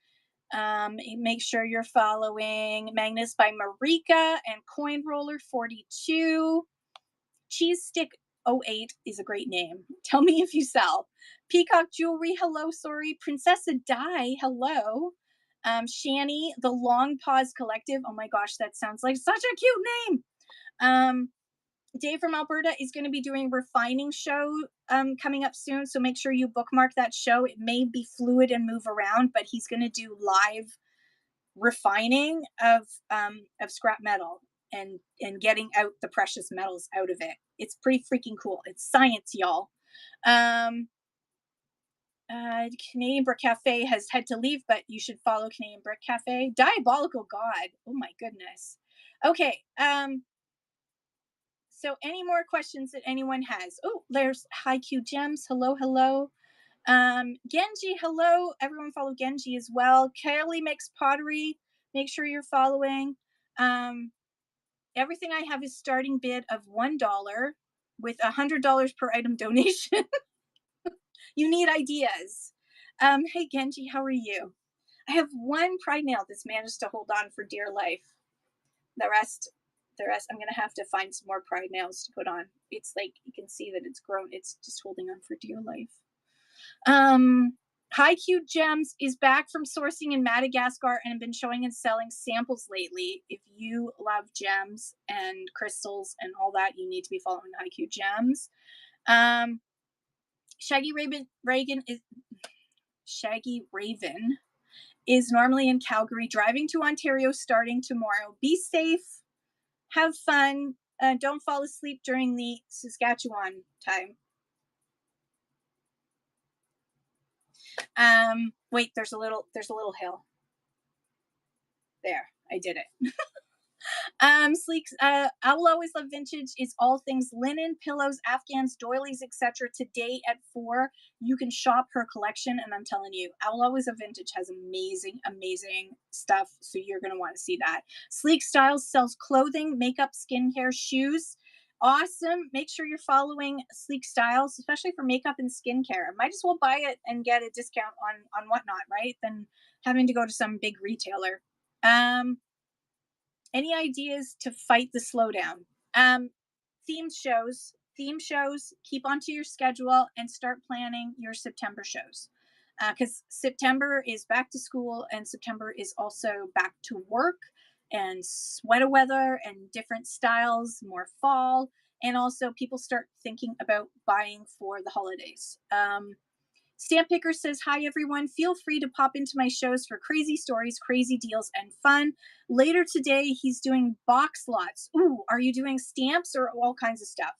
[SPEAKER 1] Make sure you're following Magnus by Marika and Coin Roller 42. Cheese Stick 08 is a great name. Tell me if you sell. Peacock Jewelry, hello, sorry. Princessa Di, hello. Shani, the Long Pause Collective. Oh my gosh, that sounds like such a cute name. Dave from Alberta is going to be doing a refining show coming up soon, so make sure you bookmark that show. It may be fluid and move around, but he's going to do live refining of scrap metal and getting out the precious metals out of it. It's pretty freaking cool. It's science, y'all. Canadian Brick Cafe has had to leave, but you should follow Canadian Brick Cafe. Diabolical God. Oh my goodness. Okay. So any more questions that anyone has? Oh, there's High Q Gems. Hello, hello. Genji, hello. Everyone follow Genji as well. Kelly Mix Pottery. Make sure you're following. Everything I have is starting bid of $1 with $100 per item donation. You need ideas. Hey Genji, how are you? I have 1 pride nail that's managed to hold on for dear life. The rest, I'm gonna have to find some more pride nails to put on. It's you can see that it's grown. It's just holding on for dear life. High Q Gems is back from sourcing in Madagascar and have been showing and selling samples lately. If you love gems and crystals and all that, you need to be following High Q Gems. Shaggy Raven is normally in Calgary, driving to Ontario starting tomorrow. Be safe, have fun, don't fall asleep during the Saskatchewan time. Wait, there's a little hill. There, I did it. Sleeks, I Will Always Love Vintage is all things linen, pillows, Afghans, doilies, etc. Today at 4, you can shop her collection, and I'm telling you, I Will Always Love Vintage has amazing, amazing stuff, so you're going to want to see that. Sleek Styles sells clothing, makeup, skincare, shoes. Awesome. Make sure you're following Sleek Styles, especially for makeup and skincare. Might as well buy it and get a discount on whatnot, right? Than having to go to some big retailer. Any ideas to fight the slowdown? Theme shows, keep onto your schedule and start planning your September shows. Because September is back to school and September is also back to work and sweater weather and different styles, more fall. And also people start thinking about buying for the holidays. Stamp Picker says, hi, everyone. Feel free to pop into my shows for crazy stories, crazy deals, and fun. Later today, he's doing box lots. Ooh, are you doing stamps or all kinds of stuff?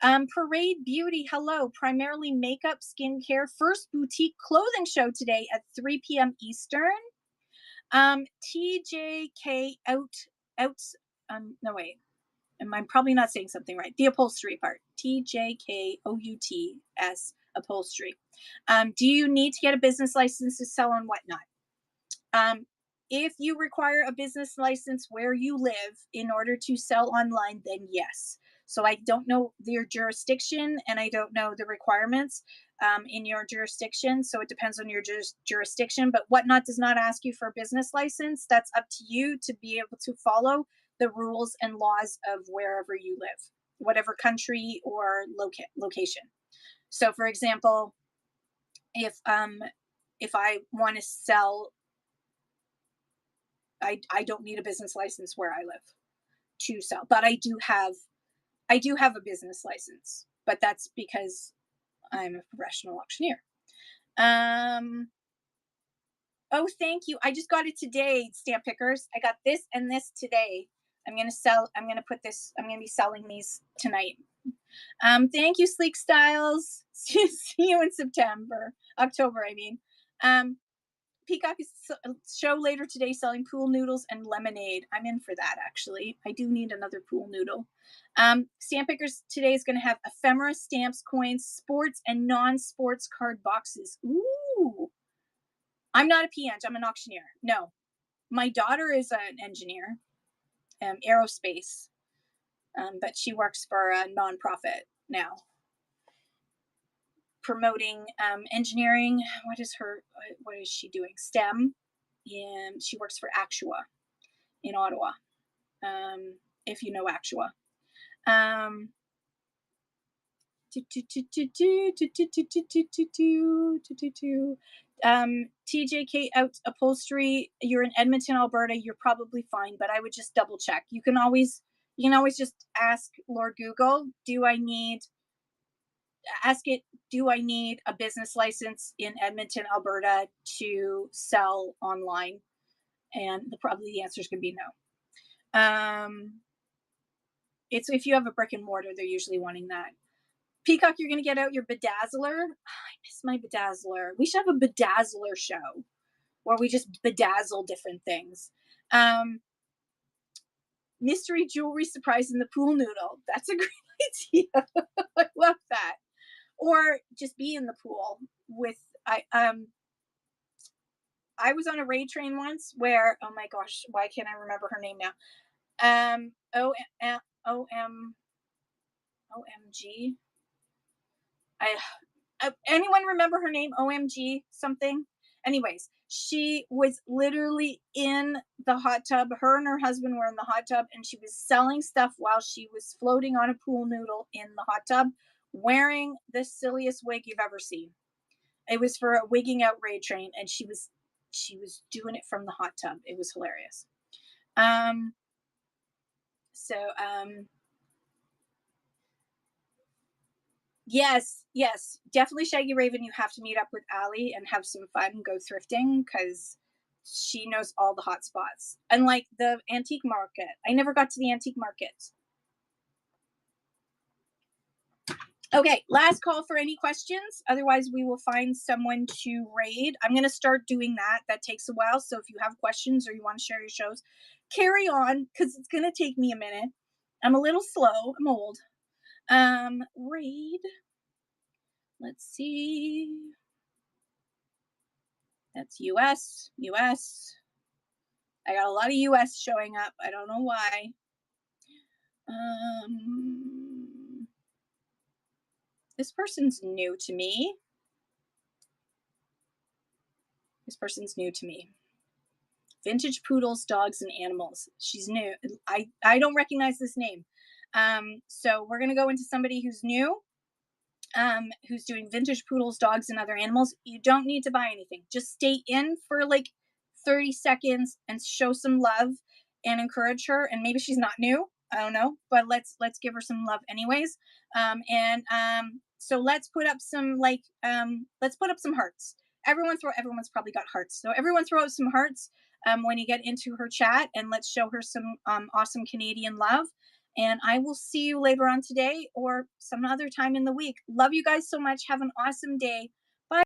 [SPEAKER 1] Parade Beauty, hello. Primarily makeup, skincare. First boutique clothing show today at 3 p.m. Eastern. TJK outs. No wait. I'm probably not saying something right. The upholstery part. TJKOUTS upholstery. Do you need to get a business license to sell on whatnot? If you require a business license where you live in order to sell online, then yes. So I don't know your jurisdiction and I don't know the requirements in your jurisdiction. So it depends on your jurisdiction. But Whatnot does not ask you for a business license. That's up to you to be able to follow the rules and laws of wherever you live, whatever country or location. So, for example, if I want to sell, I don't need a business license where I live to sell, but I do have a business license, but that's because I'm a professional auctioneer. Um, oh, thank you. I just got it today, stamp pickers. I got this and this today. I'm gonna be selling these tonight. Thank you, Sleek Styles. See you in October, I mean. Peacock is show later today selling pool noodles and lemonade. I'm in for that, actually. I do need another pool noodle. Stamp Pickers today is going to have ephemera, stamps, coins, sports, and non-sports card boxes. Ooh. I'm not a PNG. I'm an auctioneer. No. My daughter is an engineer, aerospace, but she works for a nonprofit now, promoting engineering. What is she doing? STEM. And she works for Actua in Ottawa. If you know Actua. TJK out upholstery. You're in Edmonton, Alberta. You're probably fine, but I would just double check. You can always just ask Lord Google, do I need a business license in Edmonton, Alberta to sell online? And probably the answer is going to be no. It's if you have a brick and mortar, they're usually wanting that. Peacock, you're going to get out your bedazzler. I miss my bedazzler. We should have a bedazzler show where we just bedazzle different things. Mystery jewelry surprise in the pool noodle. That's a great idea. I love that. Or just be in the pool with I was on a raid train once where, oh my gosh, why can't I remember her name now? OMG. Anyone remember her name? OMG something? Anyways, she was literally in the hot tub. Her and her husband were in the hot tub, and she was selling stuff while she was floating on a pool noodle in the hot tub, wearing the silliest wig you've ever seen. It was for a wigging out raid train, and she was doing it from the hot tub. It was hilarious. Yes, definitely, Shaggy Raven. You have to meet up with Allie and have some fun and go thrifting because she knows all the hot spots. Unlike the antique market, I never got to the antique market. Okay, last call for any questions. Otherwise, we will find someone to raid. I'm going to start doing that. That takes a while. So if you have questions or you want to share your shows, carry on because it's going to take me a minute. I'm a little slow. I'm old. Raid. Let's see. That's US. I got a lot of US showing up. I don't know why. This person's new to me. Vintage poodles, dogs, and animals. She's new. I don't recognize this name. So we're going to go into somebody who's new, who's doing vintage poodles, dogs, and other animals. You don't need to buy anything. Just stay in for like 30 seconds and show some love and encourage her. And maybe she's not new. I don't know, but let's give her some love anyways. So let's put up some hearts. Everyone's probably got hearts. So everyone throw out some hearts when you get into her chat, and let's show her some awesome Canadian love. And I will see you later on today or some other time in the week. Love you guys so much. Have an awesome day.